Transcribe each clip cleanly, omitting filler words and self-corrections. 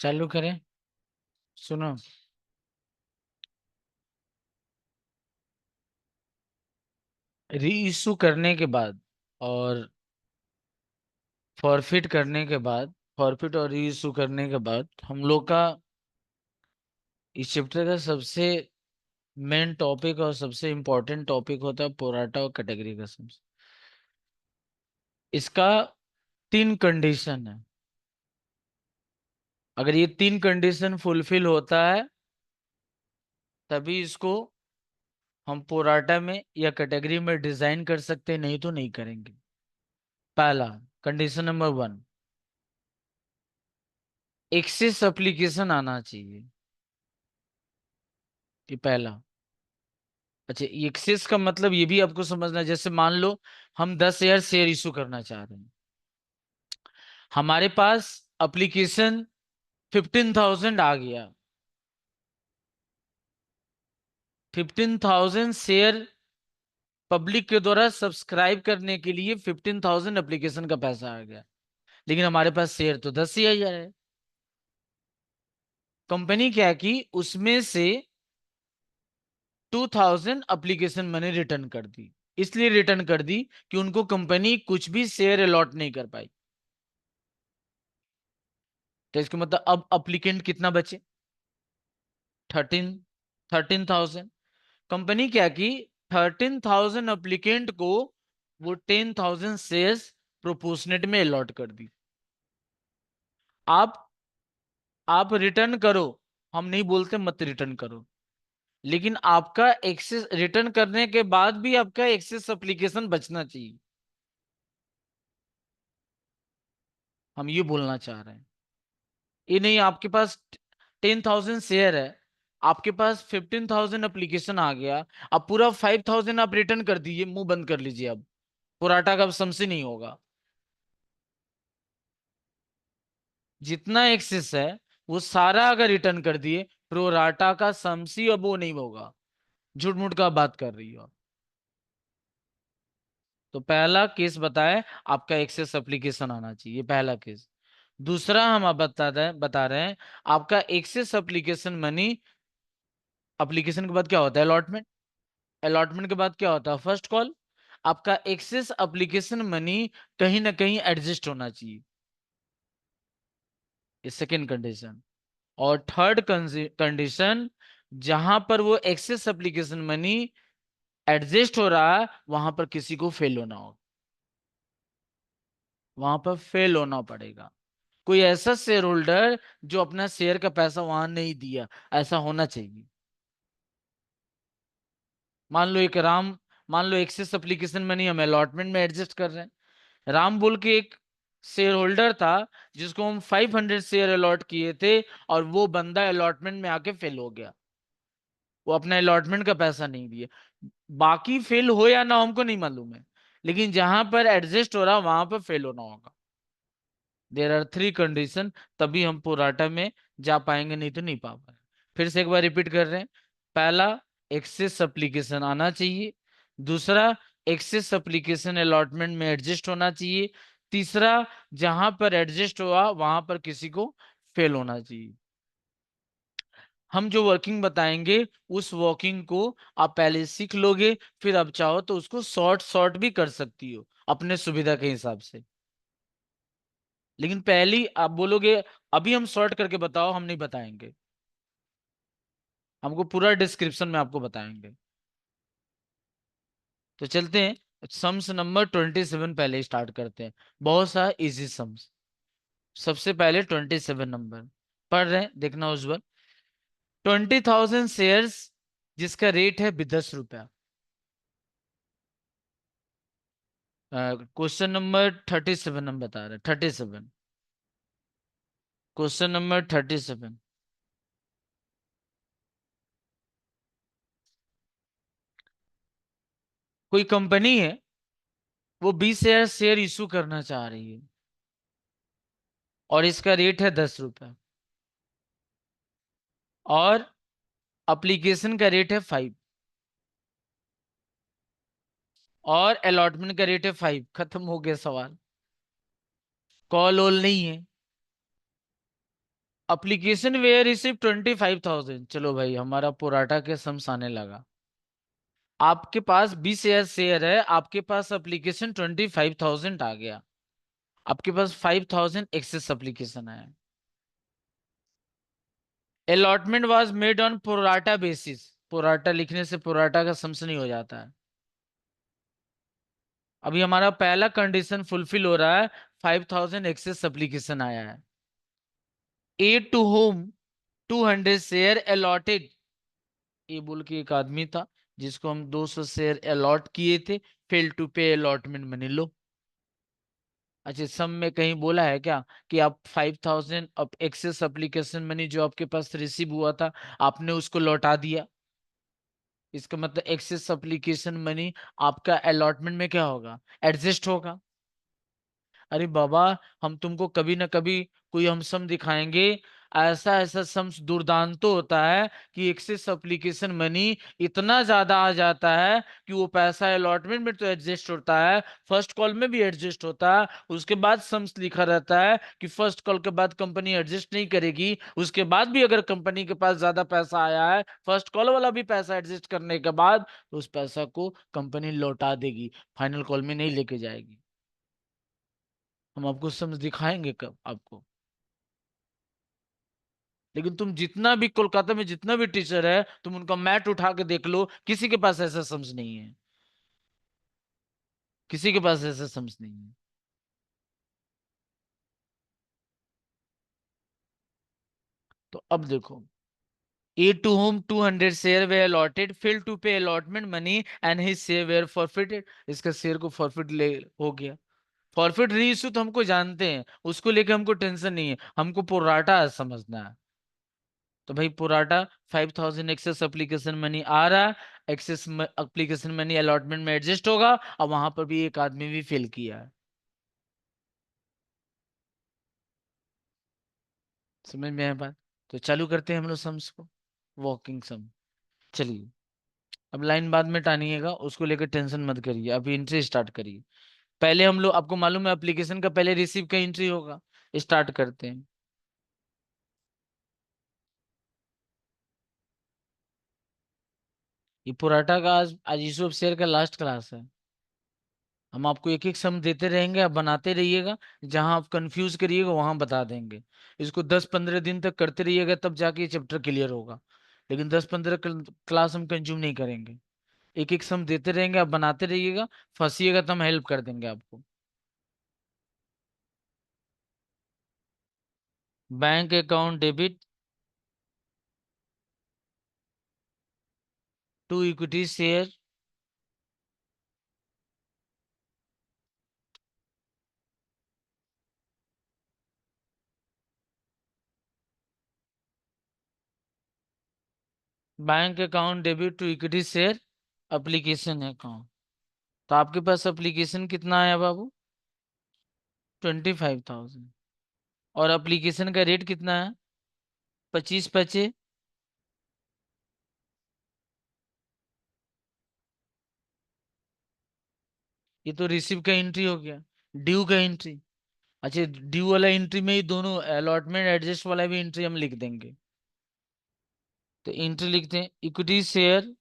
चालू करें। सुनो, री इशू करने के बाद और फॉरफिट करने के बाद, फॉरफिट और री इशू करने के बाद हम लोग का इस चैप्टर का सबसे मेन टॉपिक और सबसे इम्पोर्टेंट टॉपिक होता है प्रोराटा और कैटेगरी का सम्स। इसका तीन कंडीशन है। अगर ये तीन कंडीशन फुलफिल होता है तभी इसको हम प्रोराटा में या कैटेगरी में डिजाइन कर सकते हैं, नहीं तो नहीं करेंगे। पहला, condition number one, excess application आना चाहिए। ये पहला। अच्छा, एक्सेस का मतलब ये भी आपको समझना है। जैसे मान लो हम 10,000 शेयर इशू करना चाह रहे हैं, हमारे पास एप्लीकेशन 15,000 आ गया। 15,000 शेयर पब्लिक के द्वारा सब्सक्राइब करने के लिए 15,000 एप्लीकेशन का पैसा आ गया, लेकिन हमारे पास शेयर तो 10,000 है। कंपनी क्या की उसमें से 2,000 एप्लीकेशन मैंने रिटर्न कर दी। इसलिए रिटर्न कर दी कि उनको कंपनी कुछ भी शेयर अलॉट नहीं कर पाई। तो इसका मतलब अब अप्लीकेंट कितना बचे? 13, 13,000। कंपनी क्या की 13,000 अप्लीकेंट को वो 10,000 शेयर्स प्रोपोर्शनेट में अलॉट कर दी। आप आप रिटर्न करो, हम नहीं बोलते मत रिटर्न करो, लेकिन आपका एक्सेस रिटर्न करने के बाद भी आपका एक्सेस एप्लीकेशन बचना चाहिए। हम ये बोलना चाह रहे हैं। ये नहीं आपके पास 10,000 शेयर है, आपके पास 15,000 एप्लीकेशन आ गया, अब पूरा 5,000 आप रिटर्न कर दीजिए, मुंह बंद कर लीजिए। अब पुराटा का समसी नहीं होगा। जितना एक्सेस है वो सारा अगर रिटर्न कर दिए, प्रोराटा का समसी अब वो नहीं होगा। झूठ मूठ का बात कर रही हो। तो पहला केस बताए, आपका एक्सेस एप्लीकेशन आना चाहिए, पहला केस। दूसरा हम आप बता रहे हैं, आपका एक्सेस एप्लीकेशन मनी। एप्लीकेशन के बाद क्या होता है? अलॉटमेंट। अलॉटमेंट के बाद क्या होता है? First call. आपका एक्सेस एप्लीकेशन मनी कहीं ना कहीं एडजस्ट होना चाहिए, ये सेकेंड कंडीशन। और थर्ड कंडीशन, जहां पर वो एक्सेस एप्लीकेशन मनी एडजस्ट हो रहा है वहां पर किसी को फेल होना होगा, वहां पर फेल होना पड़ेगा। कोई ऐसा शेयर होल्डर जो अपना शेयर का पैसा वहां नहीं दिया, ऐसा होना चाहिए। मान लो एक राम, मान लो एक्सेस एप्लीकेशन मनी हम अलॉटमेंट में एडजस्ट कर रहे हैं। राम बोल के एक शेयर होल्डर था जिसको हम 500 शेयर अलॉट किए थे, और वो बंदा अलॉटमेंट में आके फेल हो गया। वो अपना अलॉटमेंट का पैसा नहीं दिया। बाकी फेल हो या ना हमको नहीं मालूम है, लेकिन जहां पर एडजस्ट हो रहा वहां पर फेल होना होगा। देर आर थ्री कंडीशन, तभी हम पोराटा में जा पाएंगे, नहीं तो नहीं पा पाएंगे। फिर से एक बार रिपीट कर रहे हैं। पहला, एक्सेस एप्लीकेशन आना चाहिए। दूसरा, एक्सेस एप्लीकेशन अलॉटमेंट में एडजस्ट होना चाहिए। तीसरा, जहां पर एडजस्ट हुआ वहां पर किसी को फेल होना चाहिए। हम जो वर्किंग बताएंगे उस वर्किंग को आप पहले सीख लोगे, फिर अब चाहो तो उसको शॉर्ट शॉर्ट भी कर सकती हो अपने सुविधा के हिसाब से। लेकिन पहली आप बोलोगे अभी हम शॉर्ट करके बताओ, हम नहीं बताएंगे। हमको पूरा डिस्क्रिप्शन में आपको बताएंगे। तो चलते हैं, सम्स नंबर 27 पहले स्टार्ट करते हैं। बहुत सारा इजी सम्स। सबसे पहले 27 नंबर पढ़ रहे हैं, देखना उज्जवल। 20,000 शेयर्स जिसका रेट है 10 रुपया। क्वेश्चन नंबर 37 हम बता रहे हैं, 37। Question number 37। कोई कंपनी है, वो 20,000 शेयर इशू करना चाह रही है और इसका रेट है 10 रुपया, और एप्लीकेशन का रेट है 5, और अलॉटमेंट का रेट है 5। खत्म हो गया सवाल। कॉल ऑल नहीं है। Application were receive 25,000। चलो भाई, हमारा पोराटा के सम्स आने लगा। आपके पास 20,000 शेयर है, आपके पास एप्लीकेशन 25,000 आ गया, आपके पास 5,000 एक्सेस एप्लीकेशन है। Allotment was made on pro rata basis. Pro rata लिखने से प्रोराटा का सम्स नहीं हो जाता है। अभी हमारा पहला कंडीशन फुलफिल हो रहा है, 5,000 एक्सेस एप्लीकेशन आया है। ए टू होम 200 शेयर अलॉटेड। ए बोल के एक आदमी था जिसको हम 200 शेयर अलॉट किए थे। Fail to pay allotment money लो। अच्छा, सम में कहीं बोला है क्या कि आप 5,000 अब एक्सेस एप्लीकेशन मनी जो आपके पास रिसीव हुआ था, आपने उसको लौटा दिया? इसका मतलब एक्सेस एप्लीकेशन मनी आपका अलॉटमेंट में क्या होगा, एडजस्ट होगा। अरे बाबा, हम तुमको कभी ना कभी कोई हम सम दिखाएंगे। ऐसा ऐसा सम दुर्दांत तो होता है कि एक्सेस एप्लीकेशन मनी इतना ज्यादा आ जाता है कि वो पैसा अलॉटमेंट में तो एडजस्ट होता है, फर्स्ट कॉल में भी एडजस्ट होता है, उसके बाद सम्स लिखा रहता है कि फर्स्ट कॉल के बाद कंपनी एडजस्ट नहीं करेगी, उसके बाद भी अगर कंपनी के पास ज्यादा पैसा आया है, फर्स्ट कॉल वाला भी पैसा एडजस्ट करने के बाद, तो उस पैसा को कंपनी लौटा देगी, फाइनल कॉल में नहीं लेके जाएगी। हम आपको समझ दिखाएंगे कब आपको। लेकिन तुम जितना भी कोलकाता में जितना भी टीचर है, तुम उनका मैट उठा के देख लो, किसी के पास ऐसा समझ नहीं है, किसी के पास ऐसा समझ नहीं है। तो अब देखो, A to whom 200 share were allotted, fail to pay allotment money and his share were forfeited. इसका शेयर को फॉरफिट ले हो गया। फॉरफिट री इशू तो हमको जानते हैं, उसको लेके हमको टेंशन नहीं है, हमको प्रोराटा समझना है। तो भाई पुराटा 5,000 एक्सेस एप्लीकेशन मनी आ रहा है, एक्सेस एप्लीकेशन मनी अलॉटमेंट में एडजस्ट होगा, और वहां पर भी एक आदमी भी फेल किया है। समझ में आया बात? तो चालू करते हैं हम लोग सम्स को, वॉकिंग सम। चलिए, अब लाइन बाद में टानिएगा, उसको लेकर टेंशन मत करिए, अभी एंट्री स्टार्ट करिए। पहले हम लोग, आपको मालूम है एप्लीकेशन का पहले रिसीव का एंट्री होगा। स्टार्ट करते हैं। ये पुराटा का आज यूसुफ शेयर का लास्ट क्लास है। हम आपको एक एक सम देते रहेंगे, आप बनाते रहिएगा, जहां आप कंफ्यूज करिएगा वहां बता देंगे। इसको 10-15 दिन तक करते रहिएगा, तब जाके ये चैप्टर क्लियर होगा। लेकिन 10-15 क्लास हम कंज्यूम नहीं करेंगे, एक एक सम देते रहेंगे, आप बनाते रहिएगा। फंसिएगा तो हम हेल्प कर देंगे आपको। Bank account debit to equity share. Bank account debit to equity share application account. तो आपके पास एप्लीकेशन कितना आया बाबू? 25,000। और एप्लीकेशन का रेट कितना है? 25 पैसे। ये तो रिसिव का एंट्री हो गया। ड्यू का एंट्री। अच्छा, ड्यू वाला एंट्री में ही दोनों अलॉटमेंट एडजस्ट वाला भी एंट्री हम लिख देंगे। तो एंट्री लिखते हैं, equity share,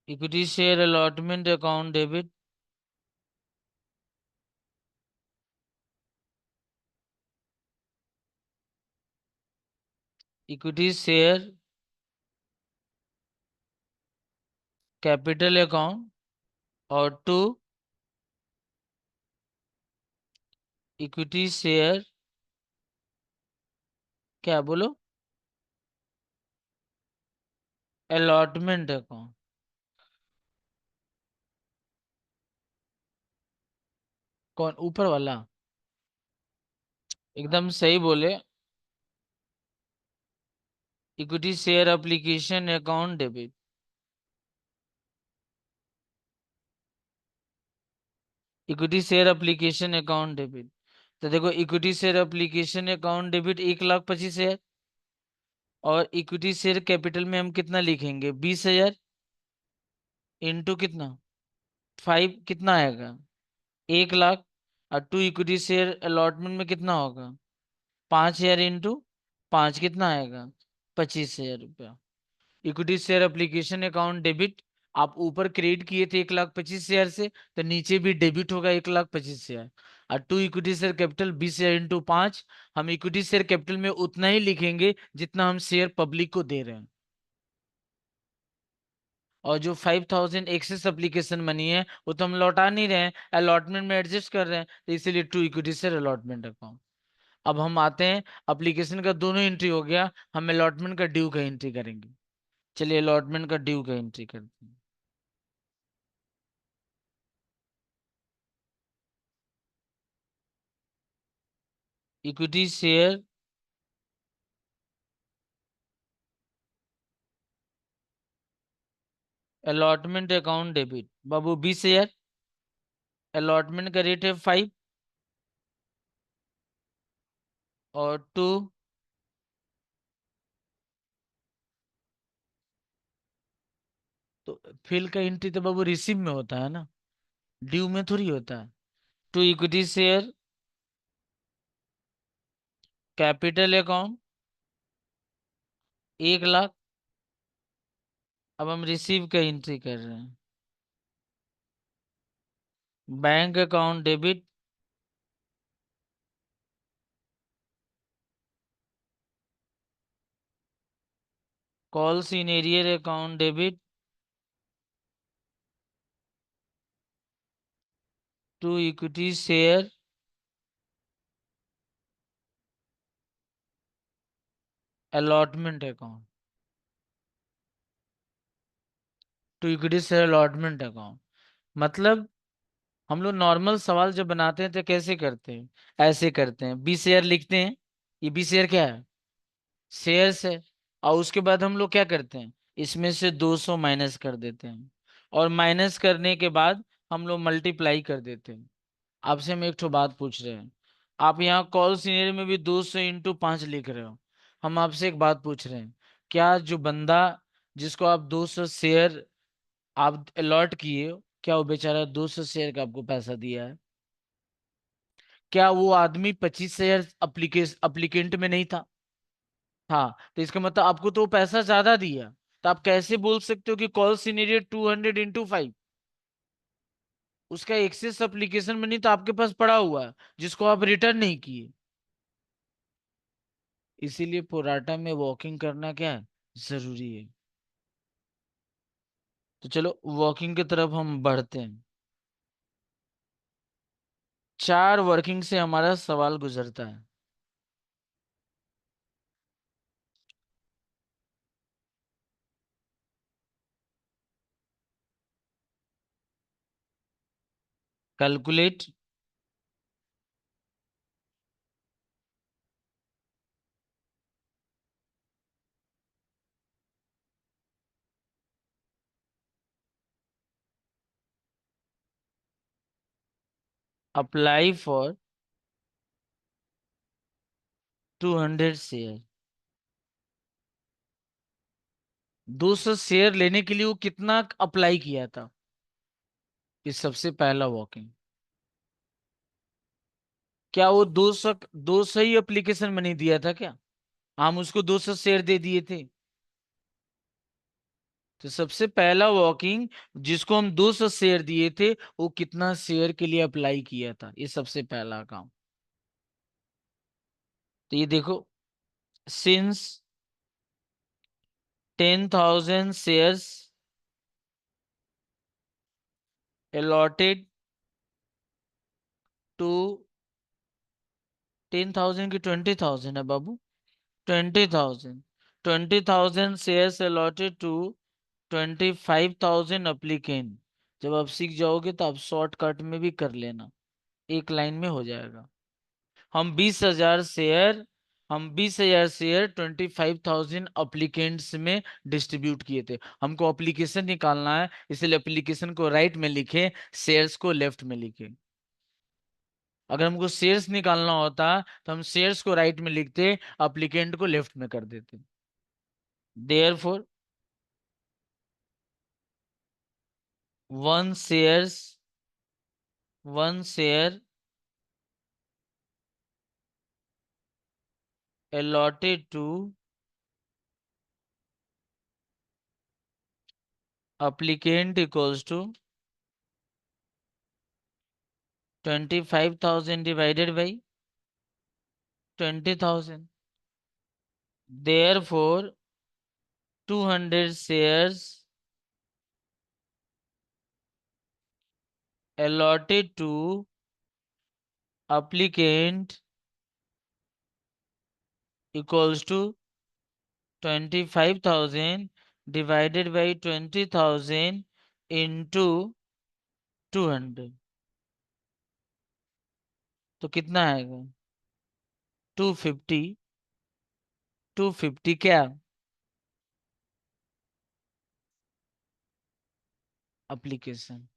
equity share allotment account debit, equity share capital account, और टू इक्विटी शेयर, क्या बोलो, अलॉटमेंट अकाउंट। कौन ऊपर वाला? एकदम सही बोले। Equity share application account debit, equity share application account debit. तो देखो, equity share application account debit 1,25,000, और इक्विटी शेयर कैपिटल में हम कितना लिखेंगे, 20,000। इंटू कितना, 5 कितना आएगा, 1 लाख। और 2 इक्विटी शेयर अलॉटमेंट में कितना होगा, 5 शेयर इंटू 5 कितना आएगा, 25,000 रुपया। Equity share application account debit, आप ऊपर क्रेडिट किए थे 1,25,000 से, तो नीचे भी डेबिट होगा 1,25,000। और 2 इक्विटी शेयर कैपिटल 20,000 इंटू 5, हम इक्विटी शेयर कैपिटल में उतना ही लिखेंगे जितना हम शेयर पब्लिक को दे रहे हैं। और जो 5,000 एक्सेस एप्लीकेशन मनी है वो तो हम लौटा नहीं रहे हैं, अलॉटमेंट में एडजस्ट कर रहे हैं, तो इसीलिए 2 इक्विटी शेयर अलॉटमेंट अकाउंट। अब हम आते हैं, एप्लीकेशन का दोनों एंट्री हो गया, हम अलॉटमेंट का ड्यू का एंट्री करेंगे। चलिए अलॉटमेंट का ड्यू का एंट्री करते हैं। Equity share allotment account debit, बाबू 20,000, अलॉटमेंट का रेट है 5, और 2, तो फिल का एंट्री तो बाबू रिसीव में होता है ना, ड्यू में थोड़ी होता है। 2 equity share capital account 1 lakh. अब हम रिसीव का एंट्री कर रहे हैं, bank account debit, calls in arrear account debit, 2 equity share allotment account, 2 equity share allotment account. मतलब हम लोग नॉर्मल सवाल जब बनाते हैं तो कैसे करते हैं, ऐसे करते हैं, 20,000 लिखते हैं, ये 20,000 क्या है, शेयर्स है। और उसके बाद हम लोग क्या करते हैं, इसमें से 200 माइनस कर देते हैं, और माइनस करने के बाद हम लोग मल्टीप्लाई कर देते हैं। आपसे हम एक ठो बात पूछ रहे हैं, आप यहाँ कॉल सीनियर में भी 200 इंटू 5 लिख रहे हो, हम आपसे एक बात पूछ रहे हैं, क्या जो बंदा जिसको आप 200 शेयर आप अलॉट किए हो, क्या वो बेचारा 200 शेयर का आपको पैसा दिया है, क्या वो आदमी 25,000 अप्लीकेंट में नहीं था। हाँ, तो इसका मतलब आपको तो वो पैसा ज्यादा दिया, तो आप कैसे बोल सकते हो कि कॉल सीनियर 200 इंटू 5, उसका एक्सेस एप्लीकेशन में नहीं तो आपके पास पड़ा हुआ है जिसको आप रिटर्न नहीं किए। इसीलिए पोराटा में वॉकिंग करना क्या है, जरूरी है। तो चलो वॉकिंग की तरफ हम बढ़ते हैं। 4 वर्किंग से हमारा सवाल गुजरता है। Calculate apply for 200 share. 200 share लेने के लिए वो कितना अप्लाई किया था, ये सबसे पहला वॉकिंग। क्या वो 200 ही एप्लीकेशन में नहीं दिया था क्या, हम उसको 200 शेयर दे दिए थे। तो सबसे पहला वॉकिंग जिसको हम 200 शेयर दिए थे, वो कितना शेयर के लिए अप्लाई किया था, ये सबसे पहला काम। तो ये देखो, सिंस 10,000 शेयर्स allotted टू 10,000 की 20,000 है बाबू, 20,000, 20,000 शेयर्स allotted टू 25,000 अप्लीकेंट। जब आप सीख जाओगे तो आप शॉर्टकट में भी कर लेना, एक लाइन में हो जाएगा। हम 20,000 शेयर हम 20,000 शेयर 25,000 अप्लीकेंट्स में डिस्ट्रीब्यूट किए थे। हमको अप्लीकेशन निकालना है, इसलिए अप्लीकेशन को राइट में लिखे, शेयर्स को लेफ्ट में लिखे। अगर हमको शेयर्स निकालना होता तो हम शेयर्स को राइट में लिखते, अप्लीकेंट को लेफ्ट में कर देते। Therefore one shares, one share allotted to applicant equals to 25,000 divided by 20,000. Therefore, 200 shares allotted to applicant equals to 25,000 divided by 20,000 into 200. तो कितना आएगा? 250। 250 क्या? एप्लीकेशन।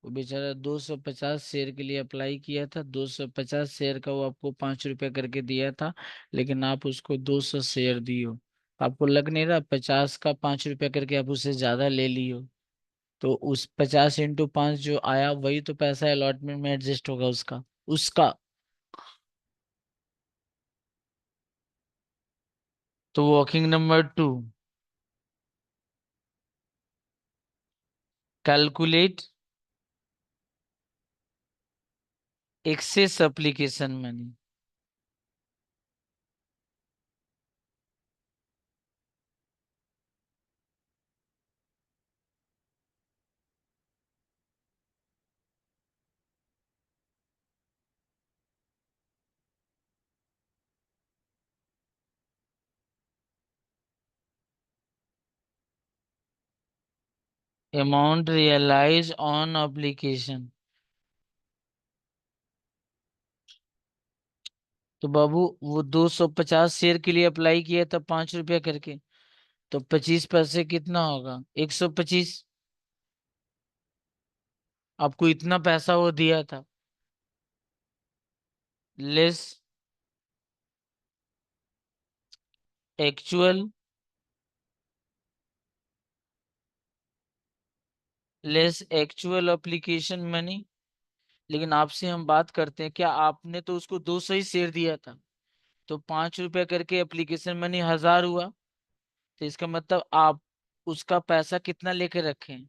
वो बेचारा 250 शेयर के लिए अप्लाई किया था, 250 शेयर का वो आपको 5 रुपया करके दिया था, लेकिन आप उसको 200 शेयर दियो। आपको लग नहीं रहा 50 का 5 रुपया करके आप उससे ज्यादा ले लियो? तो उस 50 × 5 जो आया वही तो पैसा अलॉटमेंट में एडजस्ट होगा उसका, उसका। तो working number 2, calculate excess application money. Amount realise on application. तो बाबू वो 250 शेयर के लिए अप्लाई किया था 5 रुपया करके, तो 25 पैसे कितना होगा? 125। आपको इतना पैसा वो दिया था, less actual, less actual application money. लेकिन आपसे हम बात करते हैं, क्या आपने तो उसको 200 ही शेयर दिया था, तो 5 रुपया करके एप्लीकेशन मनी 1000 हुआ। तो इसका मतलब आप उसका पैसा कितना लेके रखें?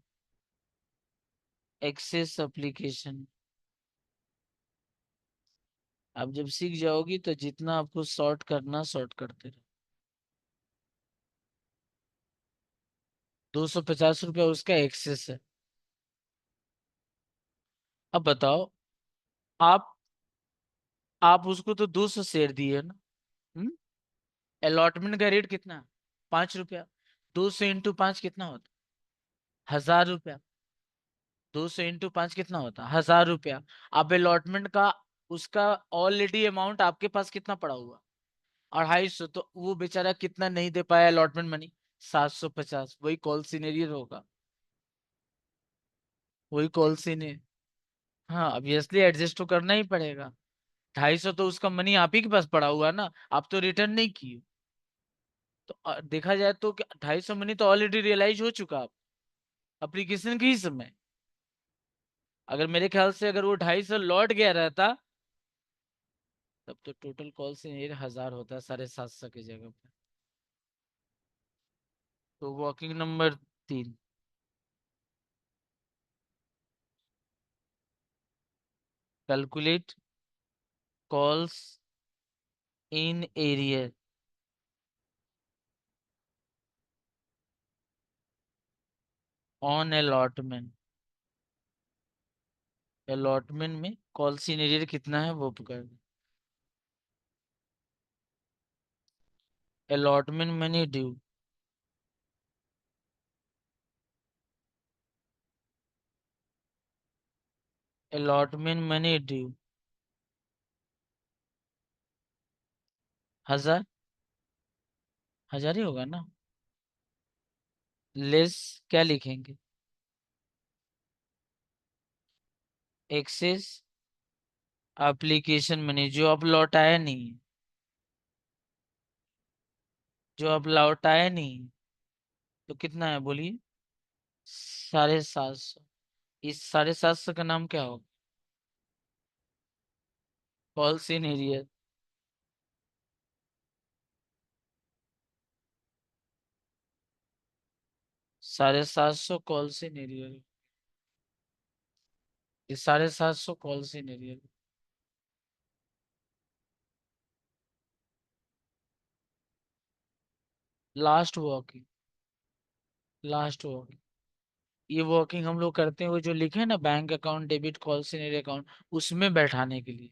Excess application. आप जब सीख जाओगी तो जितना आपको शॉर्ट करना शॉर्ट करते रहो। 250 रुपया उसका एक्सेस है। अब बताओ, आप आप उसको तो 200 शेयर दिए ना। हम्म। अलॉटमेंट का रेट कितना है? 5 रुपया। 200 × 5 कितना होता? 1000 रुपया। 200 × 5 कितना होता? 1000 रुपया। अब अलॉटमेंट का उसका ऑलरेडी अमाउंट आपके पास कितना पड़ा हुआ? 250। तो वो बेचारा कितना नहीं दे पाया अलॉटमेंट मनी? 750। वही कॉल सीनेरियर होगा, वही कॉल सीने। हाँ, ऑब्वियसली एडजस्ट तो करना ही पड़ेगा। 250 तो उसका मनी आप ही के पास पड़ा हुआ है ना, आप तो रिटर्न नहीं किए। तो देखा जाए तो 250 मनी तो ऑलरेडी रियलाइज हो चुका आप एप्लीकेशन के ही समय। अगर मेरे ख्याल से अगर वो 250 लौट गया रहता, तब तो टोटल कॉल से 1000 होता है 750 की जगह पे। तो working number 3, calculate calls in arrear on allotment. Allotment में कॉल इन एरियर कितना है वो पकड़। Allotment money due. Allotment money due 1000। 1000 ही होगा ना। लेस क्या लिखेंगे? एक्सेस एप्लीकेशन मनी, जो अब लौटाया नहीं, जो अब लौटाया नहीं। तो कितना है बोलिए? 750। इस 750 का नाम क्या होगा? Calls in arrear. 750 calls in arrear. इस 750 calls in arrear. Last working. Last working. ये वॉकिंग हम लोग करते हैं, वो जो लिखे हैं ना, bank account debit calls in arrear account, उसमें बैठाने के लिए।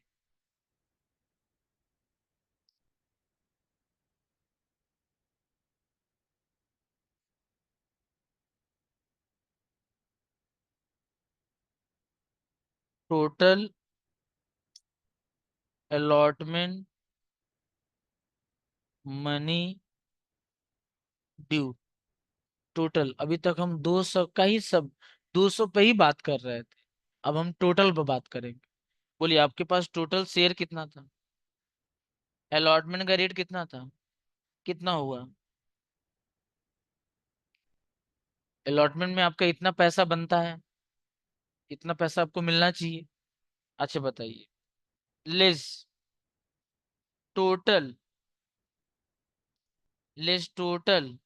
Total allotment money due. Total अभी तक हम 200 का ही सब, 200 पे ही बात कर रहे थे। अब हम टोटल पे बात करेंगे। बोलिए, आपके पास टोटल शेयर कितना था? अलॉटमेंट का रेट कितना था? कितना हुआ? अलॉटमेंट में आपका इतना पैसा बनता है, इतना पैसा आपको मिलना चाहिए। अच्छा बताइए। Less total, less total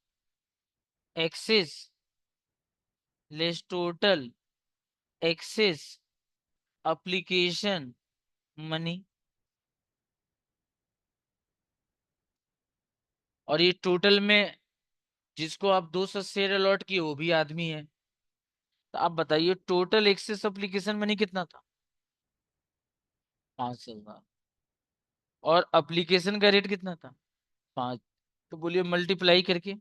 excess, less total excess application money. और ये टोटल में जिसको आप 200 शेयर अलॉट किए वो भी आदमी है। तो आप बताइए टोटल एक्सेस एप्लीकेशन मनी कितना था? 5,000। और एप्लीकेशन का रेट कितना था? 5। तो बोलिए मल्टीप्लाई करके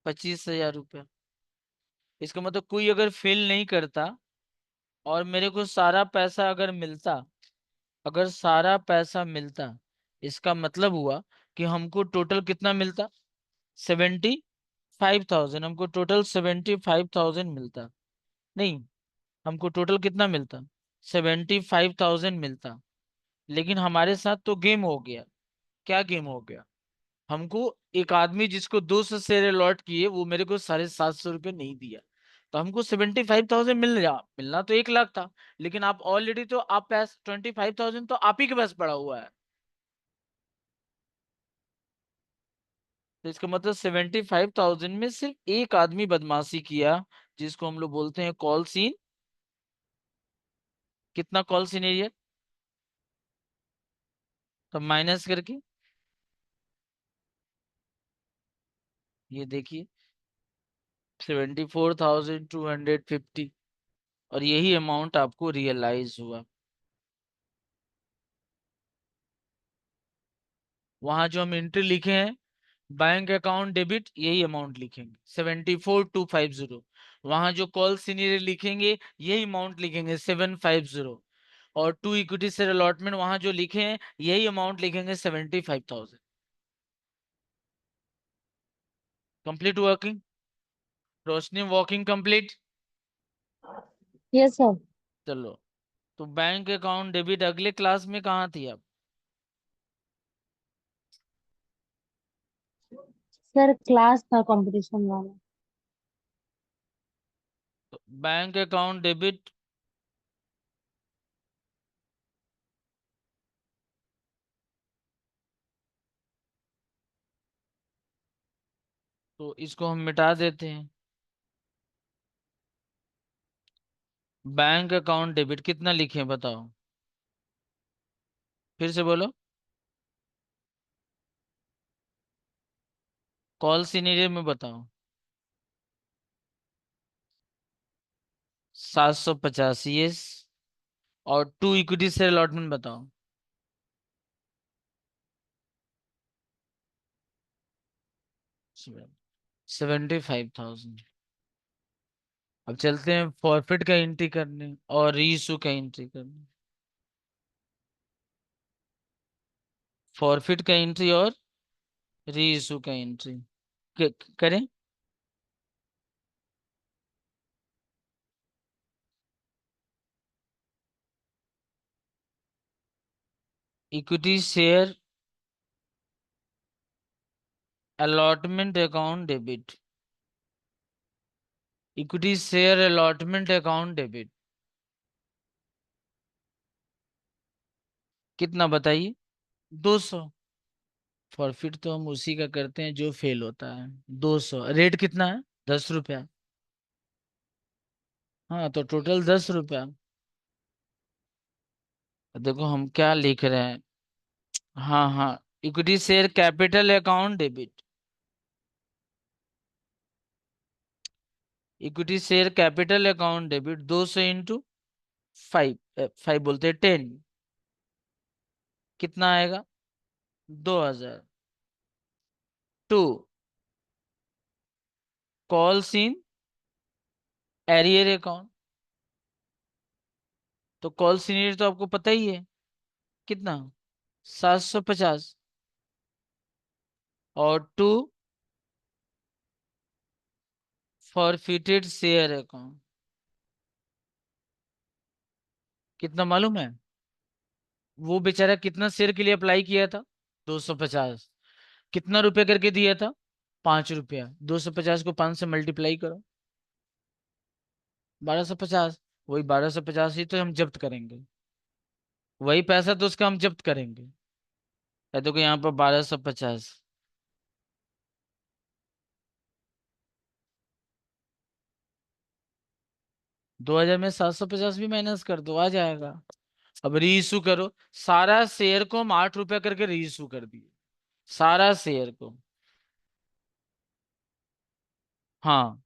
25,000 रुपया। इसका मतलब कोई अगर फेल नहीं करता और मेरे को सारा पैसा अगर मिलता, अगर सारा पैसा मिलता, इसका मतलब हुआ कि हमको टोटल कितना मिलता? 75,000। हमको टोटल 75,000 मिलता। नहीं, हमको टोटल कितना मिलता? 75,000 मिलता। लेकिन हमारे साथ तो गेम हो गया। क्या गेम हो गया? हमको एक आदमी जिसको 200 शेयर अलॉट किए, वो मेरे को 750 रुपये नहीं दिया। तो हमको 75,000 मिलना तो 1 लाख था। लेकिन आप ऑलरेडी, तो आप पैस 25,000 तो आप ही के पास पड़ा हुआ है। तो इसका मतलब 75,000 में सिर्फ एक आदमी बदमाशी किया, जिसको हम लोग बोलते हैं कॉल सीन। कितना कॉल सीन एरिया? तो माइनस करके ये देखिए 74,250। और यही अमाउंट आपको रियलाइज हुआ। वहां जो हम एंट्री लिखे हैं, बैंक अकाउंट डेबिट, यही अमाउंट लिखेंगे 74,250। वहां जो कॉल सीनियर लिखेंगे, यही अमाउंट लिखेंगे 750। और टू इक्विटी शेयर अलॉटमेंट वहां जो लिखे हैं, यही अमाउंट लिखेंगे 75,000। Complete working. Roshni working complete. Yes sir. चलो। तो बैंक अकाउंट डेबिट अगले क्लास में कहाँ थी आप? सर क्लास था कंपटीशन वाला। तो बैंक अकाउंट डेबिट, तो इसको हम मिटा देते हैं। बैंक अकाउंट डेबिट कितना लिखे बताओ? फिर से बोलो। कॉल सीनियर में बताओ। 785 यस। और टू इक्विटी शेयर अलॉटमेंट बताओ। 75,000। अब चलते हैं फॉरफिट का एंट्री करने और रीइशू का एंट्री करने। फॉरफिट का एंट्री और रीइशू का एंट्री करें। Equity share allotment account debit. Equity share allotment account debit, कितना बताइए? 200। फॉरफिट तो हम उसी का करते हैं जो फेल होता है। 200, रेट कितना है? 10 रुपया। हाँ तो टोटल 10 रुपया। देखो हम क्या लिख रहे हैं। हाँ हाँ, equity share capital account debit. Equity share capital account debit 200 into 5, 5 बोलते हैं 10, कितना आएगा? 2000। To, calls in arrear account. तो कॉल इन तो आपको पता ही है, कितना? 750। और टू, फॉरफिटेड शेयर अकाउंट, कितना मालूम है? वो बेचारा कितना शेयर के लिए अप्लाई किया था? 250। कितना रुपया करके दिया था? 5 रुपया। 250 को 5 से मल्टीप्लाई करो, 1250। वही 1250 ही तो हम जब्त करेंगे, वही पैसा तो उसका हम जब्त करेंगे। है तो यहाँ पर 1250। 2000 में 750 भी माइनस कर दो, आ जाएगा। अब री इशू करो। सारा शेयर को हम 8 रुपया करके री इशू कर दिए, सारा शेयर को। हाँ,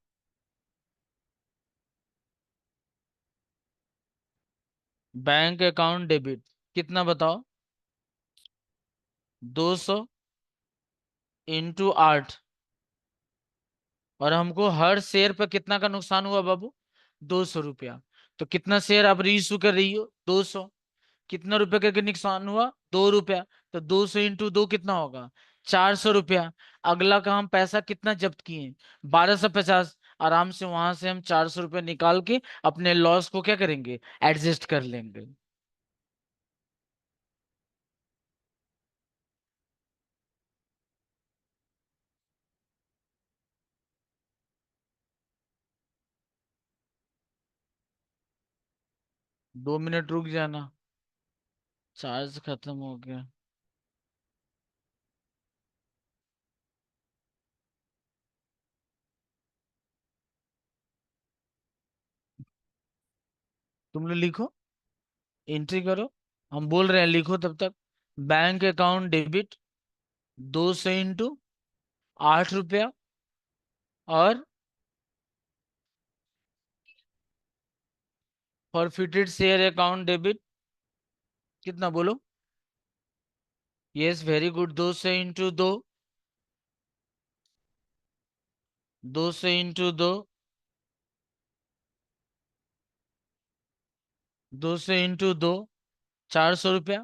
बैंक अकाउंट डेबिट, कितना बताओ? 200 इंटू 8। और हमको हर शेयर पर कितना का नुकसान हुआ बाबू? 200 रुपया। तो कितना शेयर आप री इशू कर रही हो? 200। कितना रुपया करके नुकसान हुआ? 2 रुपया। तो 200 इंटू 2 कितना होगा? 400 रुपया। अगला का हम पैसा कितना जब्त किए? 1250। आराम से वहां से हम 400 रुपया निकाल के अपने लॉस को क्या करेंगे? एडजस्ट कर लेंगे। 2 मिनट रुक जाना, चार्ज खत्म हो गया। तुम लोग लिखो, एंट्री करो। हम बोल रहे हैं, लिखो तब तक। बैंक अकाउंट डेबिट 200 इंटू 8 रुपया। और फॉरफिटेड शेयर अकाउंट डेबिट, कितना बोलो? Yes very good, 200 into 2। 200 into 2, 200 into 2, 400 रुपया।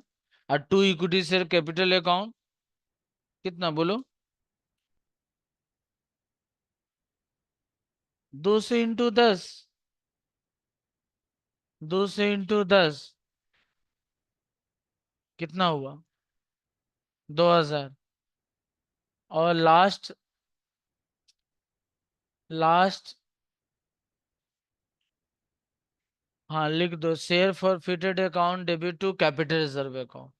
और to equity share capital account, कितना बोलो? 200 इंटू 10। 200 इंटू 10, कितना हुआ? 2000। और लास्ट, लास्ट, हाँ लिख दो, share forfeited account debit to capital reserve account.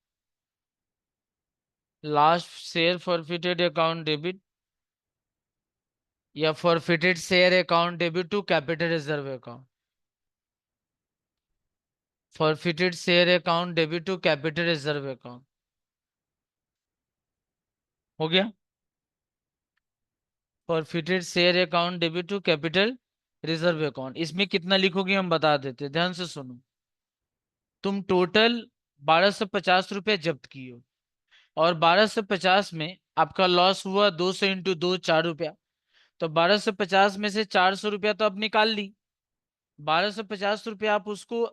Last share forfeited account debit, या forfeited share account debit to capital reserve account. Forfeited share account debit to capital reserve account. हो गया? Forfeited share account debit to capital reserve account. इसमें कितना लिखोगे हम बता देते, ध्यान से सुनो। तुम टोटल 1250 रुपये जब्त किए हो, और 1250 में आपका लॉस हुआ 200 इंटू 2, 4 रुपया। तो 1250 में से 400 रुपया तो आप निकाल ली। 1250 रुपया आप उसको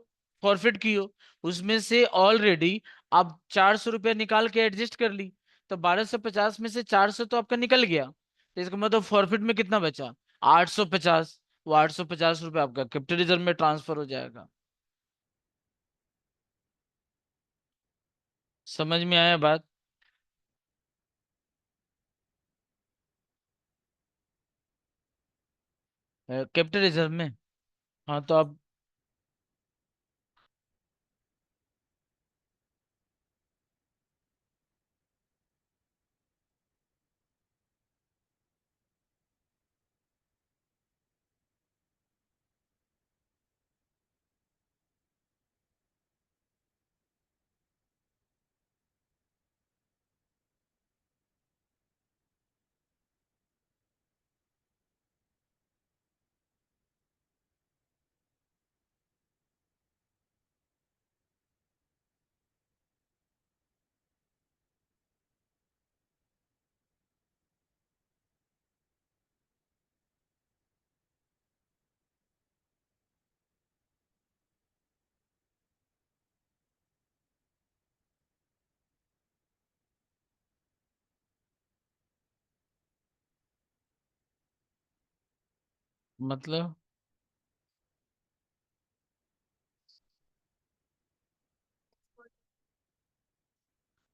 फॉरफिट कियो, उसमें से ऑलरेडी आप 400 रुपया निकाल के एडजस्ट कर ली। तो 1250 में से 400 तो आपका निकल गया, तो इसका मतलब फॉरफिट में कितना बचा? 850। वो 850 रुपया आपका कैपिटल रिजर्व में ट्रांसफर हो जाएगा। समझ में आया बात? कैपिटल रिजर्व में। हाँ तो अब मतलब,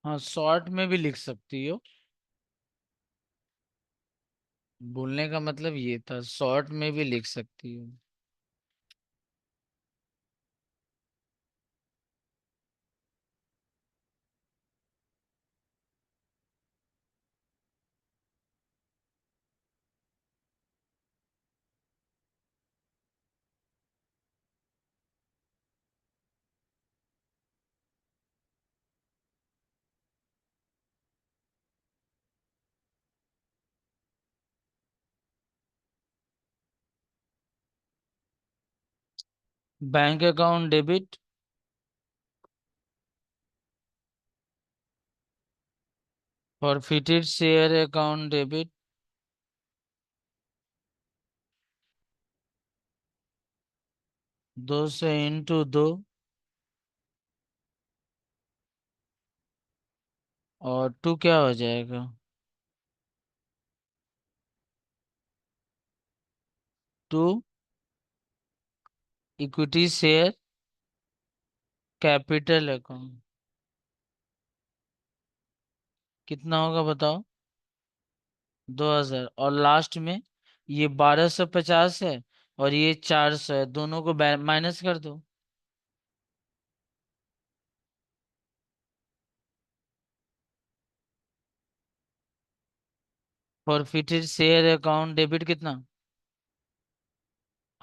हाँ शॉर्ट में भी लिख सकती हो। बोलने का मतलब ये था, शॉर्ट में भी लिख सकती हो। Bank account debit, forfeited share account debit, 200 × 2, और 2 क्या हो जाएगा? 2 इक्विटी शेयर कैपिटल अकाउंट, कितना होगा बताओ? 2000, और लास्ट में ये 1250 है और ये 400 है, दोनों को माइनस कर दो। फॉरफिटेड शेयर अकाउंट डेबिट कितना?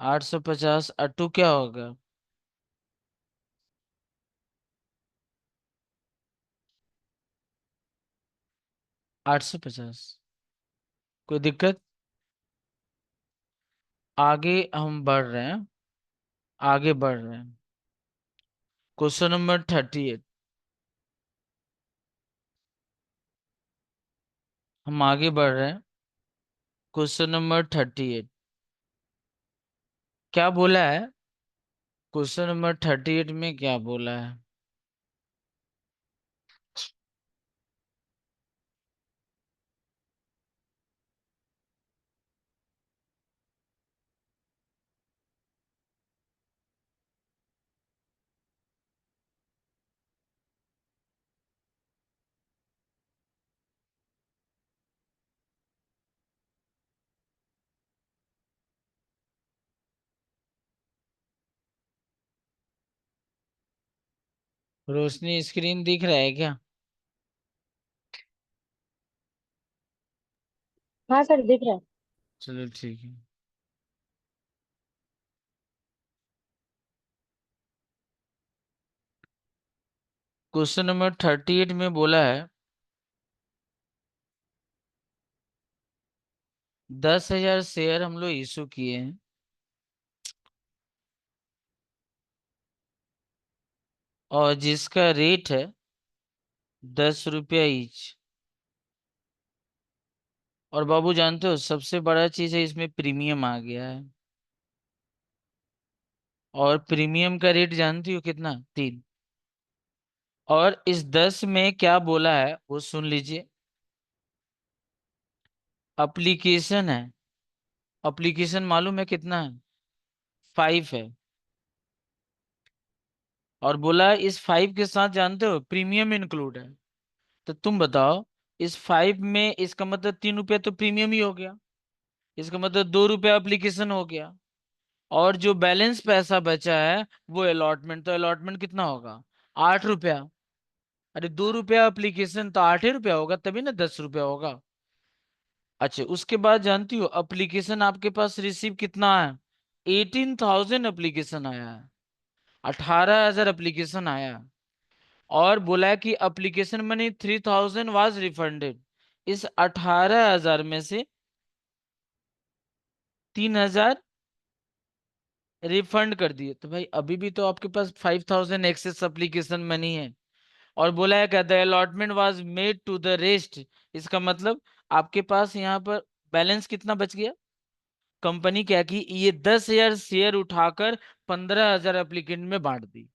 850, और 2 क्या होगा? 850। कोई दिक्कत? आगे हम बढ़ रहे हैं, आगे बढ़ रहे हैं। क्वेश्चन नंबर 38, हम आगे बढ़ रहे हैं। क्वेश्चन नंबर 38 क्या बोला है? क्वेश्चन नंबर 38 में क्या बोला है? रोशनी स्क्रीन दिख रहा है क्या? हाँ सर दिख रहा है। चलो ठीक है। क्वेश्चन नंबर 38 में बोला है 10,000 शेयर हम लोग इशू किए हैं, और जिसका रेट है 10 रुपया ईच। और बाबू जानते हो सबसे बड़ा चीज है, इसमें प्रीमियम आ गया है। और प्रीमियम का रेट जानती हो कितना? 3। और इस 10 में क्या बोला है वो सुन लीजिए। अप्लीकेशन है, अप्लीकेशन मालूम है कितना है? 5 है। और बोला है इस 5 के साथ जानते हो प्रीमियम इंक्लूड है। तो तुम बताओ, इस 5 में इसका मतलब 3 रुपया तो प्रीमियम ही हो गया। इसका मतलब 2 रुपया एप्लीकेशन हो गया। और जो बैलेंस पैसा बचा है वो अलॉटमेंट, तो अलॉटमेंट कितना होगा? 8 रुपया। अरे 2 रुपया एप्लीकेशन तो 8 ही रुपया होगा, तभी ना 10 रुपया होगा। अच्छा, उसके बाद जानती हो एप्लीकेशन आपके पास रिसीव कितना है? 18,000 एप्लीकेशन आया है। 18,000 एप्लीकेशन आया है। और बोला है कि एप्लीकेशन मनी 3,000 वाज रिफंडेड। इस 18,000 में से 3,000 रिफंड कर दिए, तो भाई अभी भी तो आपके पास 5,000 एक्सेस एप्लीकेशन मनी है। और बोला है क्या? The allotment was made to the rest. इसका मतलब आपके पास यहाँ पर बैलेंस कितना बच गया? कंपनी क्या की, ये 10,000 शेयर उठाकर 15,000 एप्लीकेंट में बांट दी।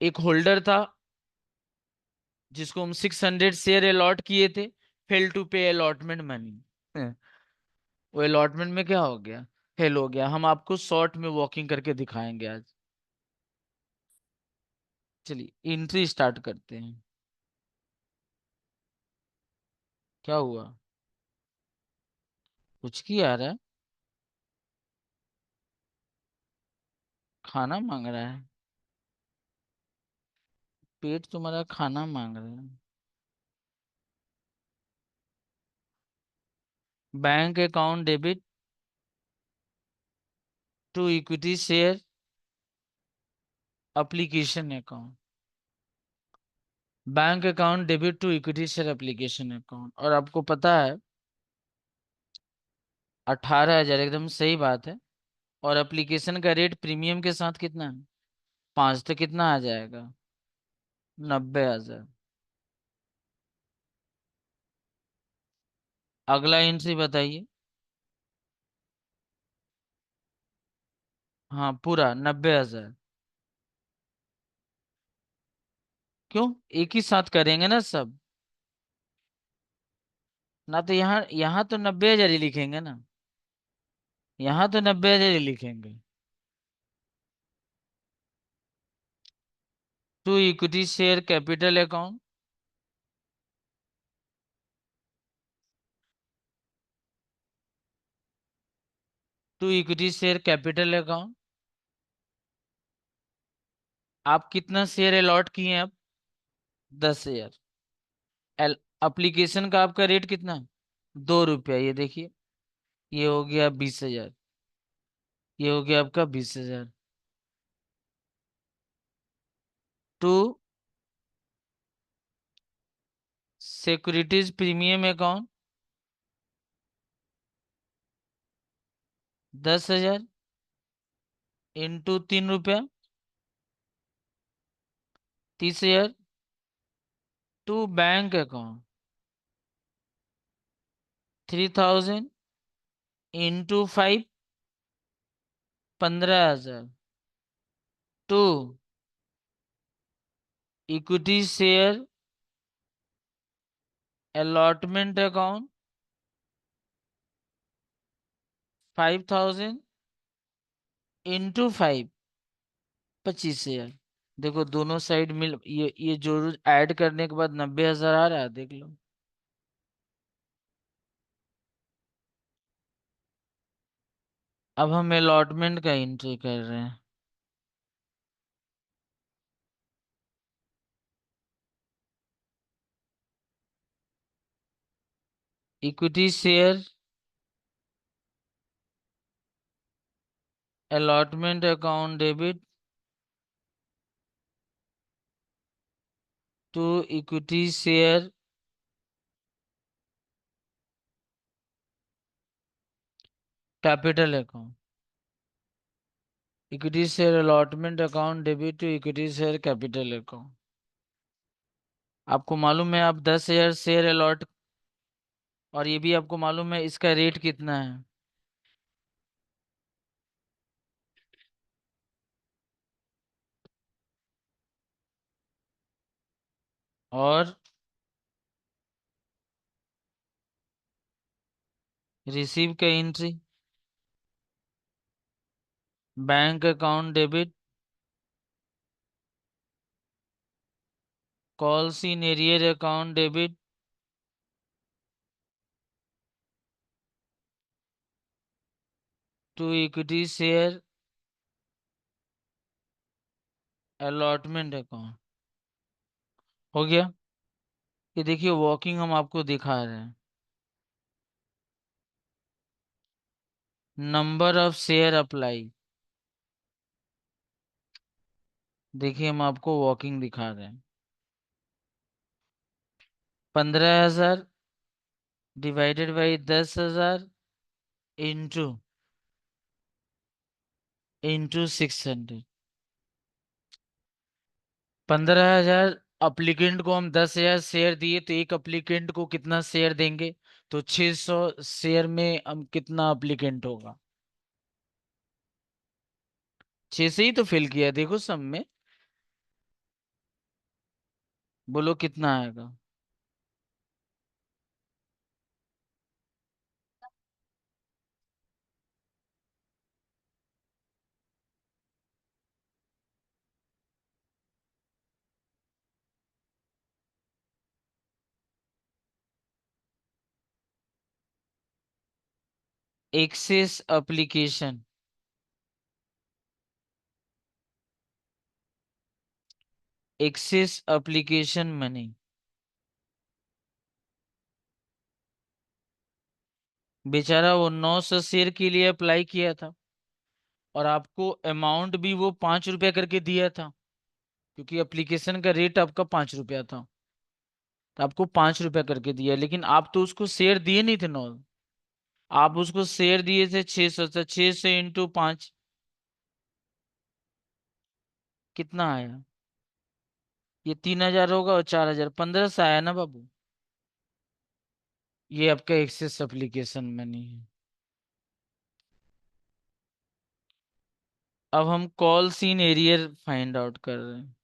एक होल्डर था जिसको हम 600 शेयर अलॉट किए थे, fail to pay allotment money. वो अलॉटमेंट में क्या हो गया? फेल हो गया। हम आपको शॉर्ट में वॉकिंग करके दिखाएंगे आज। चलिए एंट्री स्टार्ट करते हैं। क्या हुआ? कुछ की आ रहा है? खाना मांग रहा है? पेट तुम्हारा खाना मांग रहा है? Bank account debit to equity share application account. Bank account debit to equity share application account. और आपको पता है 18,000 एकदम सही बात है। और एप्लीकेशन का रेट प्रीमियम के साथ कितना है? 5, तो कितना आ जाएगा? 90,000। अगला एंट्री बताइए। हाँ पूरा 90,000। क्यों? एक ही साथ करेंगे ना सब। ना तो यहाँ यहाँ तो 90,000 ही लिखेंगे ना। यहाँ तो 90,000 ही लिखेंगे। To equity share capital account. To equity share capital account. आप कितना शेयर अलॉट किए हैं अब? 10,000। एप्लीकेशन का आपका रेट कितना? 2 रुपया। ये देखिए, ये हो गया 20,000। ये हो गया आपका 20,000। To securities premium account 10,000 into 3 रुपया 30,000। To bank account 3,000 into 5 15,000। To equity share allotment account 5,000 into 5 25,000। देखो दोनों साइड मिल, ये जो ऐड करने के बाद 90,000 आ रहा है, देख लो। अब हम अलॉटमेंट का एंट्री कर रहे हैं। Equity share allotment account debit to equity share capital account. Equity share allotment account debit to equity share capital account. आपको मालूम है आप 10,000 शेयर अलॉट, और ये भी आपको मालूम है इसका रेट कितना है। और रिसीव का entry bank account debit calls in arrear account debit to equity share allotment account हो गया। ये देखिए वर्किंग हम आपको दिखा रहे हैं। नंबर ऑफ शेयर अप्लाई, देखिए हम आपको वर्किंग दिखा रहे हैं। 15,000 डिवाइडेड बाई 10,000 इंटू 600। 15,000 अप्लीकेंट को हम 10,000 शेयर दिए तो एक अप्लीकेंट को कितना शेयर देंगे? तो 600 शेयर में हम कितना अप्लीकेंट होगा? 6 से ही तो फिल किया, देखो सब में। बोलो कितना आएगा? Excess application, excess application money. बेचारा वो 900 शेयर के लिए अप्लाई किया था, और आपको अमाउंट भी वो 5 रुपया करके दिया था, क्योंकि एप्लीकेशन का रेट आपका 5 रुपया था। तो आपको 5 रुपया करके दिया, लेकिन आप तो उसको शेयर दिए नहीं थे 9। आप उसको शेयर दिए थे 600 से। 600 इंटू 5 कितना आया? ये 3,000 होगा और 4,000, 1500 आया ना बाबू। ये आपका एक्सेस एप्लीकेशन मनी है। अब हम calls in arrear find out कर रहे हैं।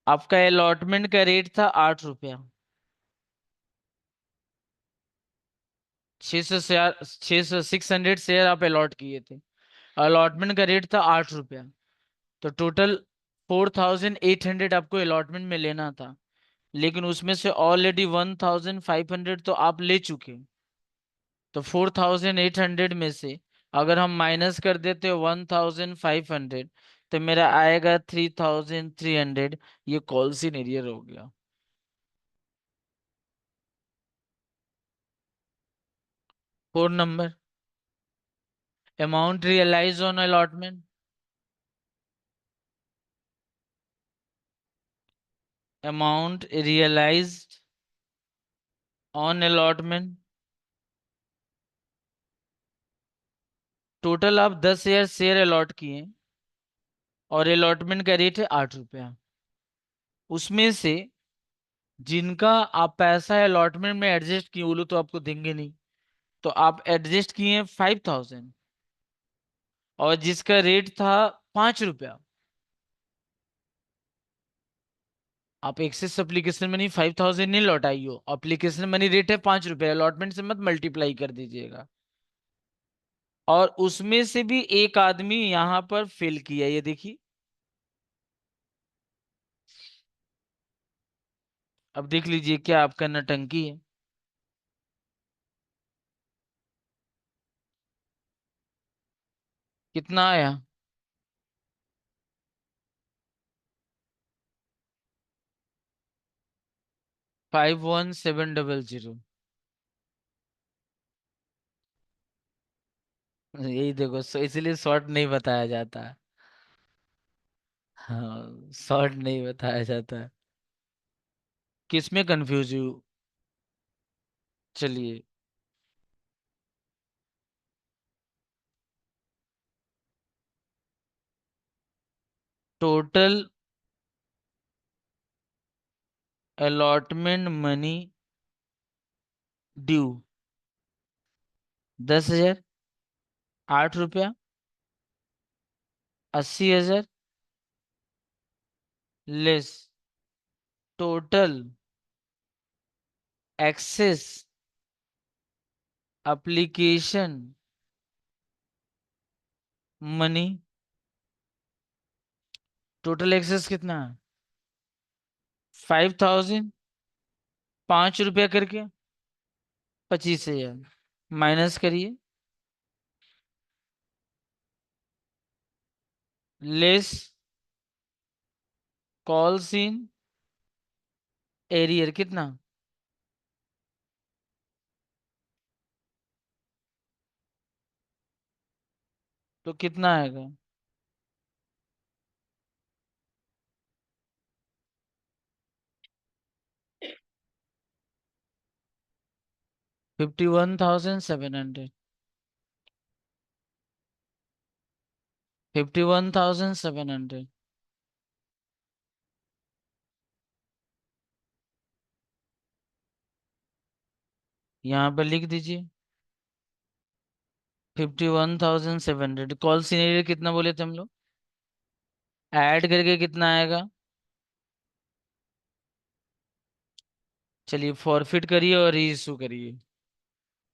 आपका अलॉटमेंट का रेट था 8 रुपया। 600 आप अलॉट किए थे। अलॉटमेंट का रेट था 8 रुपया। तो टोटल 4,800 आपको अलॉटमेंट में लेना था, लेकिन उसमें से ऑलरेडी 1,500 तो आप ले चुके। तो 4,800 में से अगर हम माइनस कर देते 1,500, तो मेरा आएगा 3,300। ये कॉल सी एरियर हो गया। 4 number, amount realise on allotment. Amount realised on allotment. Total आप 10,000 शेयर अलॉट किए, और अलॉटमेंट का रेट है 8 रुपया। उसमें से जिनका आप पैसा अलॉटमेंट में एडजस्ट किए, वो लोग तो आपको देंगे नहीं, तो आप एडजस्ट किए 5,000, और जिसका रेट था 5 रुपया, आप एक्सेस एप्लीकेशन मनी 5,000 नहीं लौटाई हो। एप्लीकेशन मनी रेट है 5 रुपया, अलॉटमेंट से मत मल्टीप्लाई कर दीजिएगा। और उसमें से भी एक आदमी यहां पर फेल किया, ये देखिए। अब देख लीजिए क्या आपका नटंकी है। कितना आया? 51,700। यही देखो, इसलिए शॉर्ट नहीं बताया जाता है। हाँ, शॉर्ट नहीं बताया जाता है। किस में कंफ्यूज हूँ? चलिए। Total allotment money due 10,000। 8 रुपया। 80,000 less total excess application money. Total excess कितना है? 5,000। 5 रुपया करके 25,000 माइनस करिए। लेस कॉल सीन एरियर कितना? तो कितना आएगा? 51,700। 51,700। यहाँ पर लिख दीजिए 51,700। कॉल सीन एरियर कितना बोले थे हम लोग? ऐड करके कितना आएगा? चलिए फॉरफिट करिए और री इशू करिए।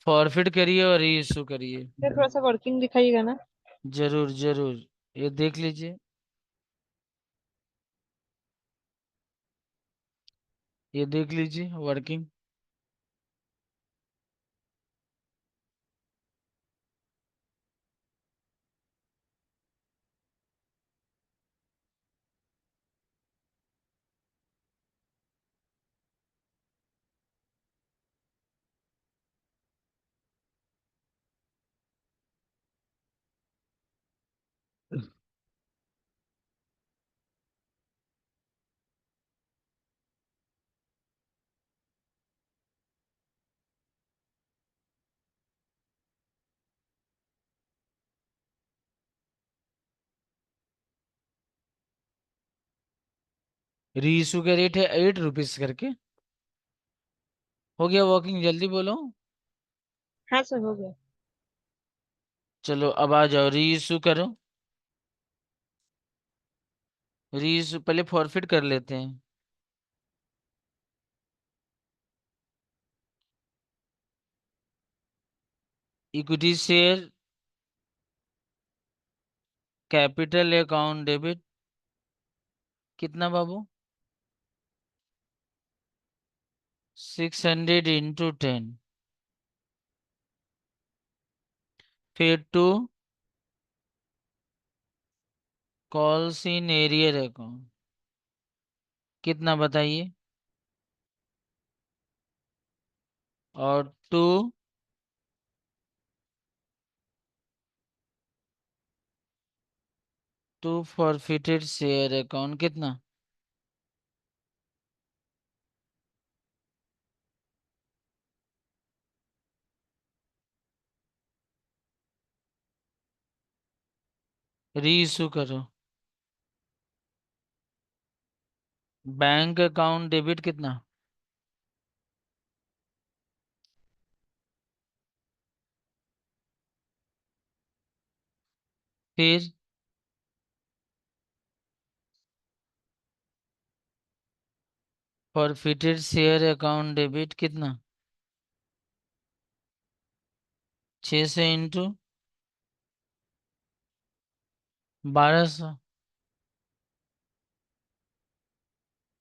फॉरफिट करिए और री इशू करिए। फिर थोड़ा सा वर्किंग दिखाइएगा ना। जरूर जरूर। ये देख लीजिए, ये देख लीजिए वर्किंग। री इशू का रेट है 8 रुपीज करके। हो गया वर्किंग? जल्दी बोलो। हाँ सर, हो गया। चलो अब आ जाओ, री इशू करो। री इशू पहले फॉरफिट कर लेते हैं। Equity share capital account debit कितना बाबू? 600 इंटू 10। फिर to calls in arrear account कितना बताइए? और टू फॉरफिटेड शेयर अकाउंट कितना? 12 री इशू करो। बैंक अकाउंट डेबिट कितना? फिर फॉरफिटेड शेयर अकाउंट डेबिट कितना? 600 इंटू 1200।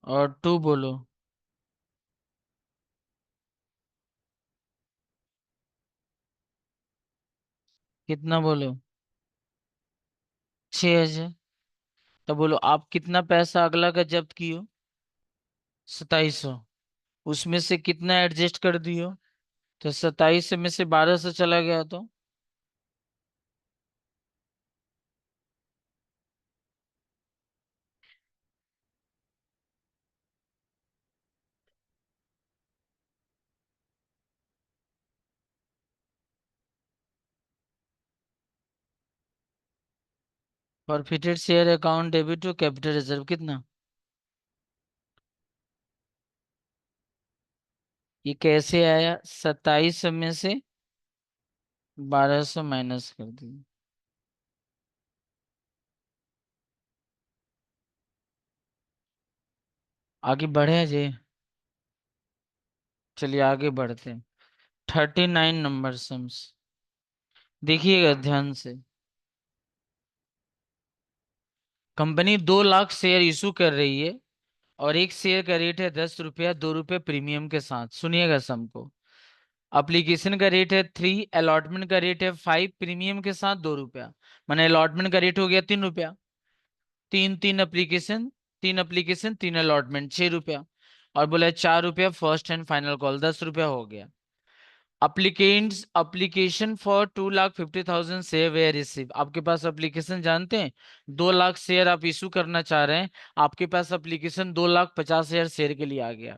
और टू बोलो कितना बोलो? 6,000। तो बोलो आप कितना पैसा अगला का जब्त कियो? 2700। उसमें से कितना एडजस्ट कर दियो? तो 27 में से 1200 चला गया तो forfeited share account debit to capital reserve कितना? ये कैसे आया? 27 में से 1200 माइनस कर दिए। आगे बढ़े जी। चलिए आगे बढ़ते हैं। 39 नंबर सम्स देखिएगा ध्यान से। कंपनी 2 लाख शेयर इशू कर रही है और एक शेयर का रेट है 10 रुपया, 2 रुपये प्रीमियम के साथ। सुनिएगा सम को। एप्लीकेशन का रेट है 3, अलॉटमेंट का रेट है 5, प्रीमियम के साथ 2 रुपया। माने अलॉटमेंट का रेट हो गया 3 रुपया। तीन तीन एप्लीकेशन 3 अलॉटमेंट, 6 रुपया। और बोला 4 रुपया फर्स्ट एंड फाइनल कॉल, 10 रुपया हो गया। Applicants application for 2,50,000 share way receive. आपके पास एप्लीकेशन जानते हैं, 2 लाख शेयर आप इशू करना चाह रहे हैं, आपके पास एप्लीकेशन 2,50,000 शेयर के लिए आ गया।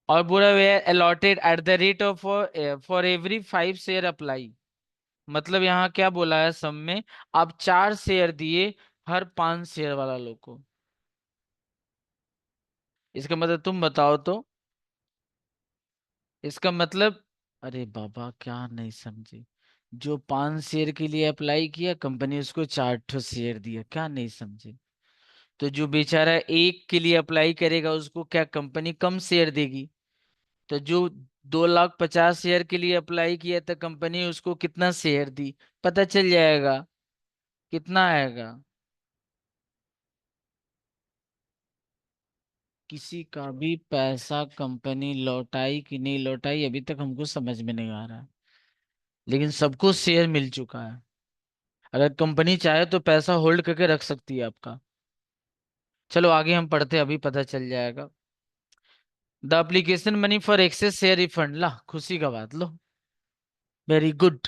और बोला were allotted at the rate of for every 5 share apply. मतलब यहाँ क्या बोला है सम में, आप 4 शेयर दिए हर 5 शेयर वाला लोग को। इसका मतलब तुम बताओ तो, इसका मतलब, अरे बाबा क्या नहीं समझे। जो 5 शेयर के लिए अप्लाई किया, कंपनी उसको 4 ठो शेयर दिया, क्या नहीं समझे। तो जो बेचारा एक के लिए अप्लाई करेगा, उसको क्या कंपनी कम शेयर देगी। तो जो 2,50,000 के लिए अप्लाई किया था, कंपनी उसको कितना शेयर दी, पता चल जाएगा कितना आएगा। किसी का भी पैसा कंपनी लौटाई कि नहीं लौटाई अभी तक हमको समझ में नहीं आ रहा है, लेकिन सबको शेयर मिल चुका है। अगर कंपनी चाहे तो पैसा होल्ड करके रख सकती है आपका। चलो आगे हम पढ़ते हैं, अभी पता चल जाएगा। The application money for excess share refund, ला खुशी का बात लो, वेरी गुड।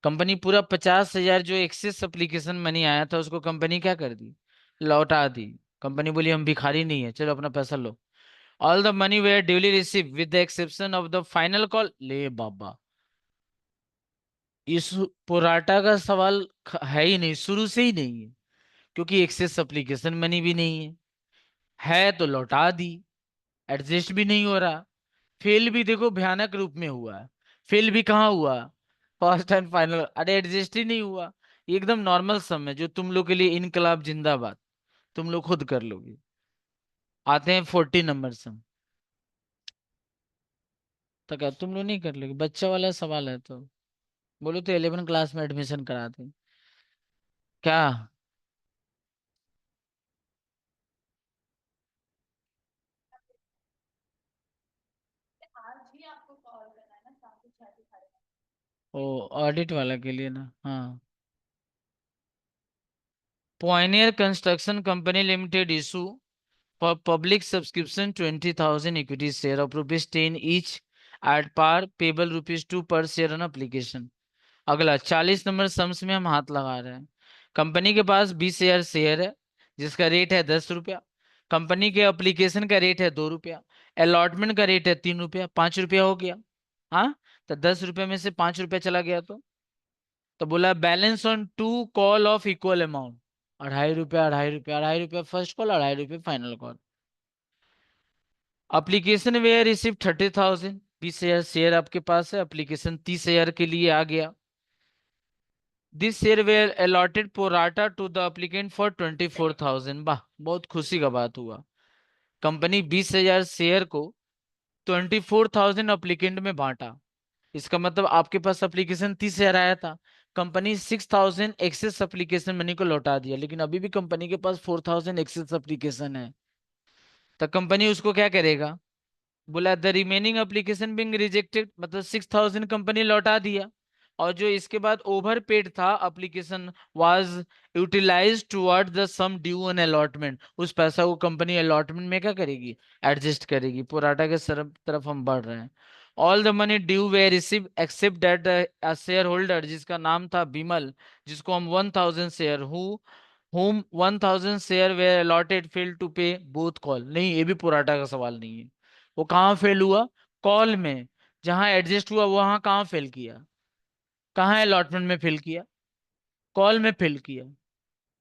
कंपनी पूरा 50,000 जो एक्सेस एप्लीकेशन मनी आया था, उसको कंपनी क्या कर दी, लौटा दी। कंपनी बोली हम भिखारी नहीं है, चलो अपना पैसा लो। All the money were duly receive with the exception of the final call, ले बाबा। इस पोराटा का सवाल है ही नहीं, शुरू से ही नहीं है, क्योंकि एक्सेस एप्लीकेशन मनी भी नहीं है तो लौटा दी। एडजस्ट भी नहीं हो रहा। फेल भी देखो भयानक रूप में हुआ है। फेल भी कहाँ हुआ, फर्स्ट एंड फाइनल, अरे एडजस्ट ही नहीं हुआ। एकदम नॉर्मल सम है, जो तुम लोग के लिए इनकलाब जिंदाबाद, तुम लोग खुद कर लोगे। आते हैं 40 नंबर सम। तो क्या तुम लोग नहीं कर लोगे, बच्चा वाला सवाल है तो बोलो तो 11 क्लास में एडमिशन कराते क्या। ओ, ऑडिट वाला के लिए ना, हाँ। Pioneer construction company limited issue for public subscription 20,000 equity share of rupees 10 each at par payable rupees 2 per share on application। अगला 40 नंबर सम्स में हम हाथ लगा रहे हैं। कंपनी के पास 20,000 शेयर है, जिसका रेट है 10 रुपया। कंपनी के एप्लीकेशन का रेट है 2 रुपया। अलॉटमेंट का रेट है 3 रुपया, 5 रुपया हो गया। हाँ, तो 10 रुपये में से 5 रुपया चला गया तो बोला balance on two call of equal amount, 2.5 रुपया, 2.5 रुपया, 2.5 रुपया फर्स्ट कॉल, 2.5 रुपया final call. Application were receive 30,000, 20,000 share आपके पास है, एप्लीकेशन 30,000 के लिए आ गया। This share were allotted pro rata to the applicant for 24,000, वाह बहुत खुशी का बात हुआ। कंपनी 20,000 शेयर को 24,000 एप्लीकेंट में बांटा। इसका मतलब आपके पास एप्लीकेशन 30,000 आया था, कंपनी 6,000 एक्सेस एप्लीकेशन मनी को लौटा दिया, लेकिन अभी भी कंपनी के पास 4,000 एक्सेस एप्लीकेशन है। तो कंपनी उसको क्या करेगा, बोला the remaining application being rejected, मतलब 6,000 कंपनी लौटा दिया। और जो इसके बाद ओवर पेड था application was utilise toward the sum due on allotment, उस पैसा को कंपनी अलॉटमेंट में क्या करेगी, एडजस्ट करेगी। पुराटा के तरफ हम बढ़ रहे हैं। All the money due we receive except that share holder, जिसका नाम था विमल, जिसको हम 1,000 share whom 1,000 share were allotted fail to pay both call, नहीं ये भी पुराटा का सवाल नहीं है। वो कहाँ फेल हुआ, कॉल में। जहां एडजस्ट हुआ वहां कहाँ फेल किया, कहाँ अलॉटमेंट में फेल किया, कॉल में फेल किया।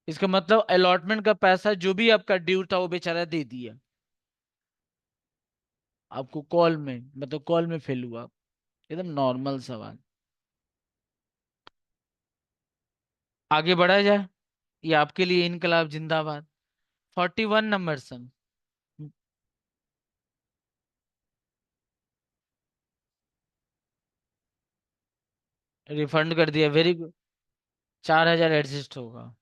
इसका मतलब अलॉटमेंट का पैसा जो भी आपका ड्यू था वो बेचारा दे दिया आपको, कॉल में, मतलब कॉल में फेल हुआ। एकदम नॉर्मल सवाल। आगे बढ़ा जाए, ये आपके लिए इनकलाब जिंदाबाद। 41 नंबर सम। रिफंड कर दिया, वेरी गुड। 4,000 एडजस्ट होगा।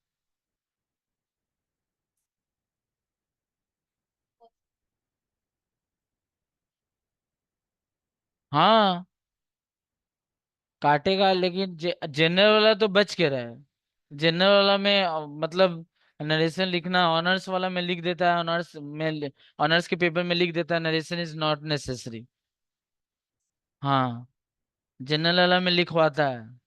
हाँ काटेगा, लेकिन जनरल वाला तो बच के रहे। जनरल वाला में मतलब नरेशन लिखना, ऑनर्स वाला में लिख देता है, ऑनर्स के पेपर में लिख देता है नरेशन इज नॉट नेसेसरी। हाँ, जनरल वाला में लिखवाता है।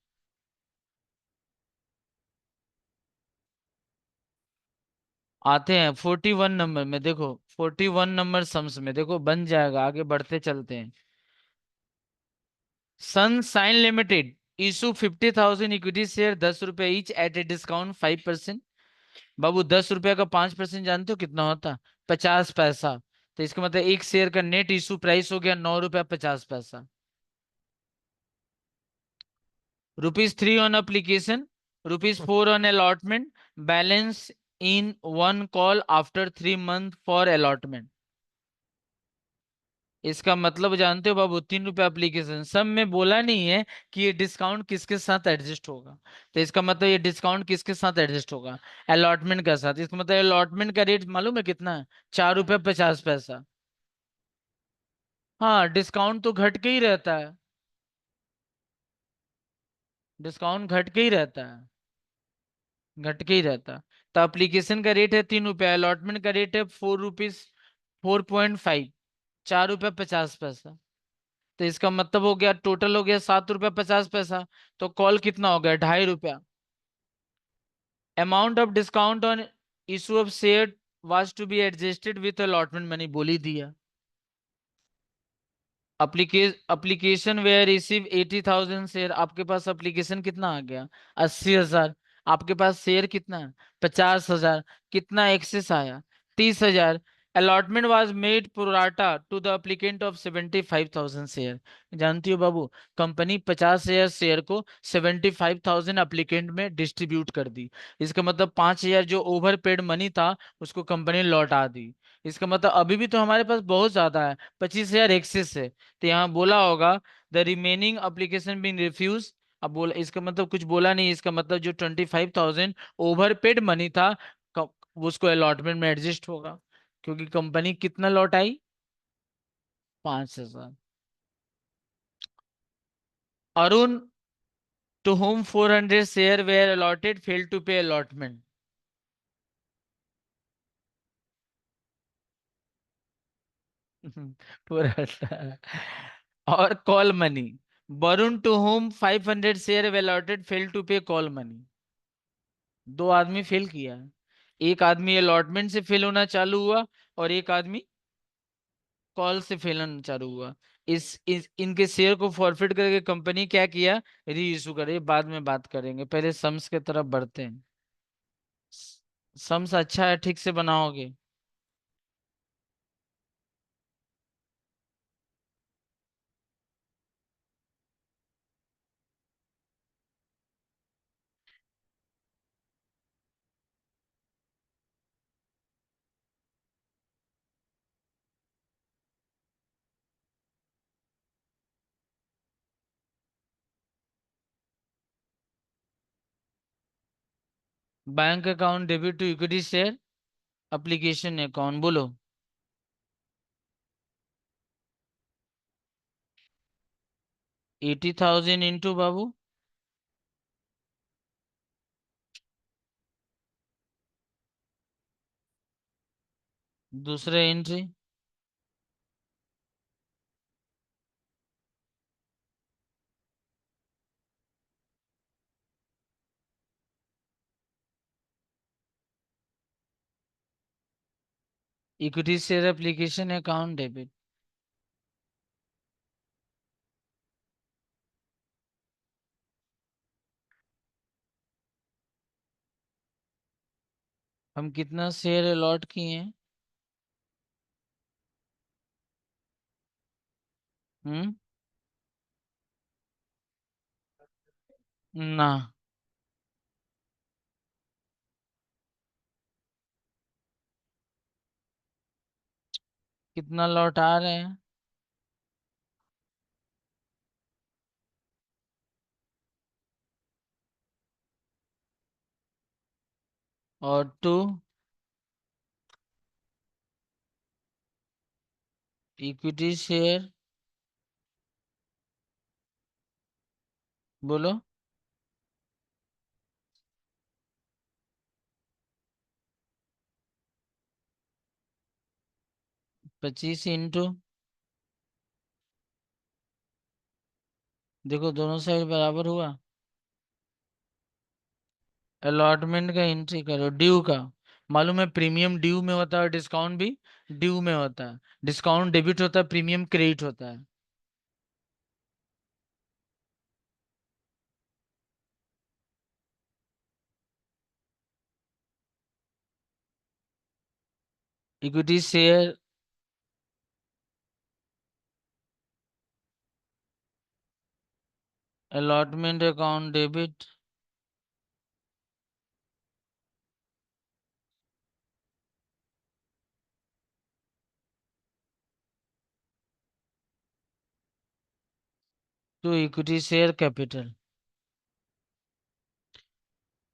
आते हैं 41 नंबर में, देखो 41 नंबर सम्स में, देखो बन जाएगा, आगे बढ़ते चलते हैं। Sunshine limited issue 50,000 equity share, 10 रुपए ईच एट ए डिस्काउंट 5%। बाबू 10 रुपया का 5% जानते हो कितना होता? 50 पैसा। तो इसका मतलब एक शेयर का नेट इशू प्राइस हो गया 9 रुपया 50 पैसा। ₹3 on application, ₹4 on allotment, balance in one call after 3 month for allotment. इसका मतलब जानते हो बाबू, ₹3 एप्लीकेशन, सब में बोला नहीं है कि ये डिस्काउंट किसके साथ एडजस्ट होगा। तो इसका मतलब ये डिस्काउंट किसके साथ एडजस्ट होगा? अलॉटमेंट के साथ। इसका मतलब अलॉटमेंट का रेट मालूम है कितना है? ₹4.50। हाँ, डिस्काउंट तो घट के ही रहता है, डिस्काउंट घट के ही रहता है, घट के ही रहता है। तो एप्लीकेशन का रेट है ₹3, अलॉटमेंट का रेट है ₹4, 4.5, ₹4.50। तो इसका मतलब हो गया, टोटल हो गया ₹7.50। तो कॉल कितना हो गया? ₹2.5। Amount of discount on issue of share was to be adjusted with allotment money, बोल ही दिया। अप्लीकेशन वेयर रिसीव 80,000 शेयर, आपके पास एप्लीकेशन कितना आ गया? 80,000। आपके पास शेयर कितना है? 50,000। कितना एक्सेस आया? 30,000। Allotment was made pro rata to the applicant of 75,000 share. जानती हो बाबू, कंपनी 50,000 शेयर को 75,000 एप्लीकेंट में डिस्ट्रीब्यूट कर दी। इसका मतलब 5,000 जो ओवर पेड मनी था उसको कंपनी लौटा दी। इसका मतलब अभी भी तो हमारे पास बहुत ज्यादा है, 25,000 एक्सेस है। तो यहाँ बोला होगा the remaining application being refuse. अब बोला, इसका मतलब कुछ बोला नहीं, इसका मतलब जो 25,000 ओवर पेड मनी था, क- उसको अलॉटमेंट में एडजस्ट होगा, क्योंकि कंपनी कितना लौटाई? 5,000। Arun to whom 400 share were allotted fail to pay allotment. पूरा और call money, Varun to whom 500 share allotted fail to pay call money. दो आदमी फेल किया है। एक आदमी अलॉटमेंट से फेल होना चालू हुआ, और एक आदमी कॉल से फेल होना चालू हुआ। इस इनके शेयर को फॉरफिट करके कंपनी क्या किया? री इशू करे, बाद में बात करेंगे, पहले सम्स के तरफ बढ़ते हैं। सम्स अच्छा है, ठीक से बनाओगे। Bank account debit to equity share application है, कौन बोलो? 80,000 इंटू बाबू, दूसरे entry, equity share application account debit. हम कितना शेयर अलॉट किए हैं? हम्म। ना, कितना लौटा रहे हैं? और टू इक्विटी शेयर, बोलो। 25 इंटू, देखो दोनों साइड बराबर हुआ। अलॉटमेंट का एंट्री करो, ड्यू का। मालूम है प्रीमियम ड्यू में होता है, डिस्काउंट भी ड्यू में होता है। डिस्काउंट डेबिट होता है, प्रीमियम क्रेडिट होता है। Equity share, allotment account debit, to equity share capital.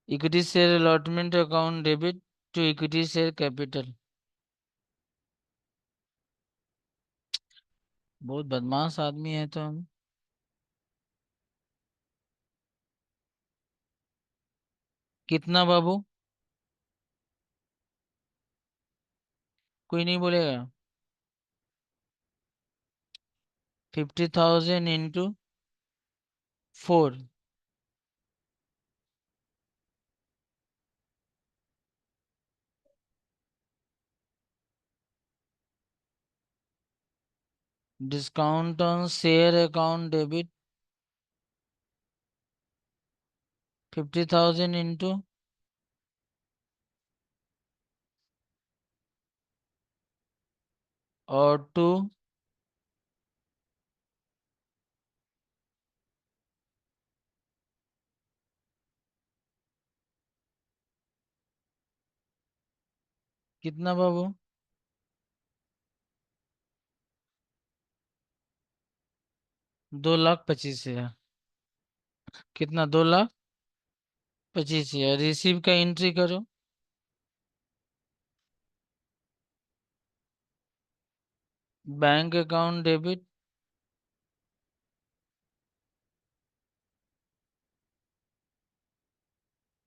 Equity share allotment account debit to equity share capital. बहुत बदमाश आदमी है तो हम। कितना बाबू? कोई नहीं बोलेगा। 50,000 into 4। Discount on share account debit 50,000 into और टू कितना बाबू? 2,25,000। कितना? 2,25,000। रिसीव का एंट्री करो। Bank account debit,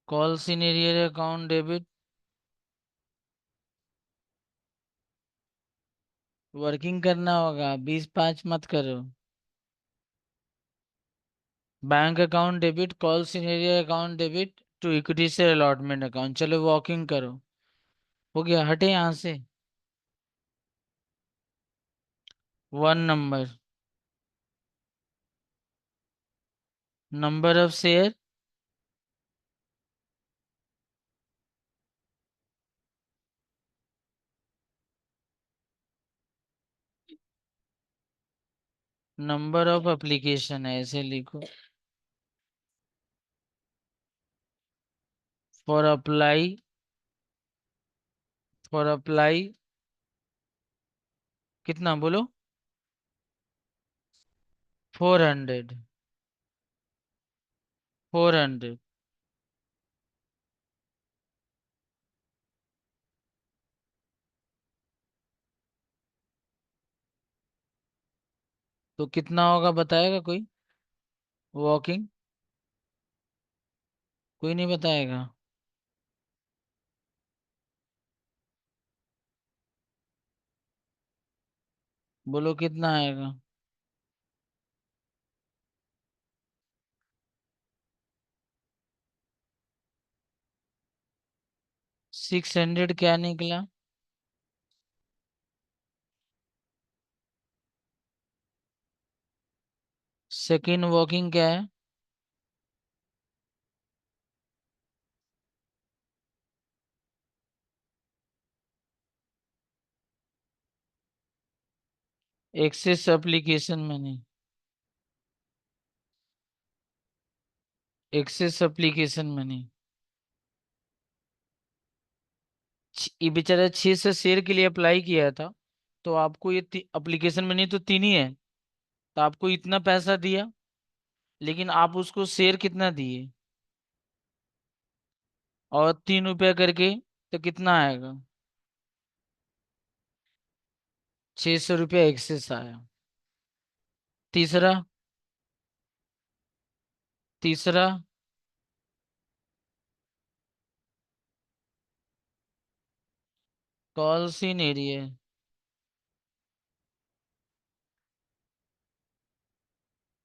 calls in arrear account debit, working करना होगा, 20-5 मत करो। Bank account debit, calls in arrear account debit to equity से अलॉटमेंट अकाउंट। चलो वॉकिंग करो। हो गया, हटे यहाँ से। 1 number, number of share, number of application है, ऐसे लिखो। फॉर अप्लाई, फॉर अप्लाई कितना बोलो? 400, 400। तो कितना होगा बताएगा कोई? वॉकिंग, कोई नहीं बताएगा। बोलो कितना आएगा? 600 क्या निकला? सेकेंड वॉकिंग क्या है? Excess application money, excess application money. ये बेचारा 600 शेयर के लिए अप्लाई किया था, तो आपको ये एप्लीकेशन मनी तो 3 ही है, तो आपको इतना पैसा दिया, लेकिन आप उसको शेयर कितना दिए? और 3 रुपया करके, तो कितना आएगा? 600 रुपया एक्सेस आया। तीसरा, तीसरा, कॉल सीन एरिया,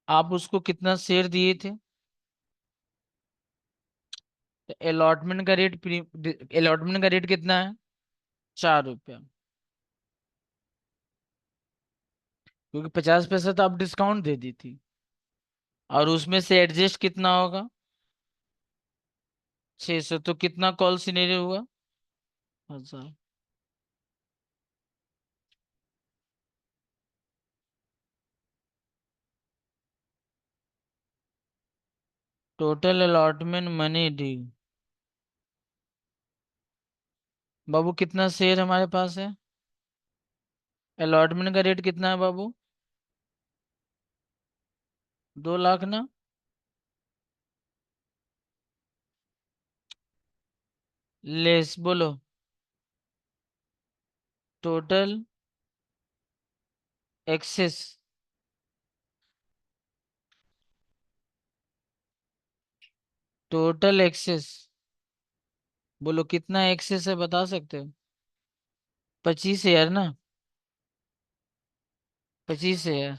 आप उसको कितना शेयर दिए थे? अलॉटमेंट का रेट, अलॉटमेंट का रेट कितना है? 4 रुपया। क्योंकि 50 पैसा तो आप डिस्काउंट दे दी थी, और उसमें से एडजस्ट कितना होगा? 600। तो कितना कॉल सिनेरियो हुआ? 1000। Total allotment money due. बाबू कितना शेयर हमारे पास है? अलॉटमेंट का रेट कितना है बाबू? 2 लाख ना? लेस बोलो। Total excess. Total excess. बोलो कितना एक्सेस है, बता सकते हो? 25 शेयर ना? 25 शेयर।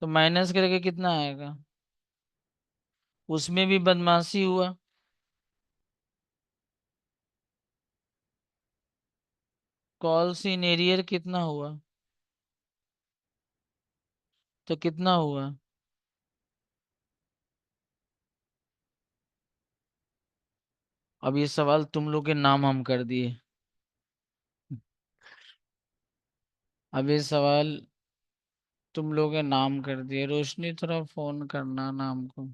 तो माइनस करके कितना आएगा? उसमें भी बदमाशी हुआ। कॉल इन एरियर कितना हुआ? तो कितना हुआ? अब ये सवाल तुम लोग के नाम हम कर दिए। अब ये सवाल तुम लोग के नाम कर दिए। रोशनी, थोड़ा फोन करना ना हमको।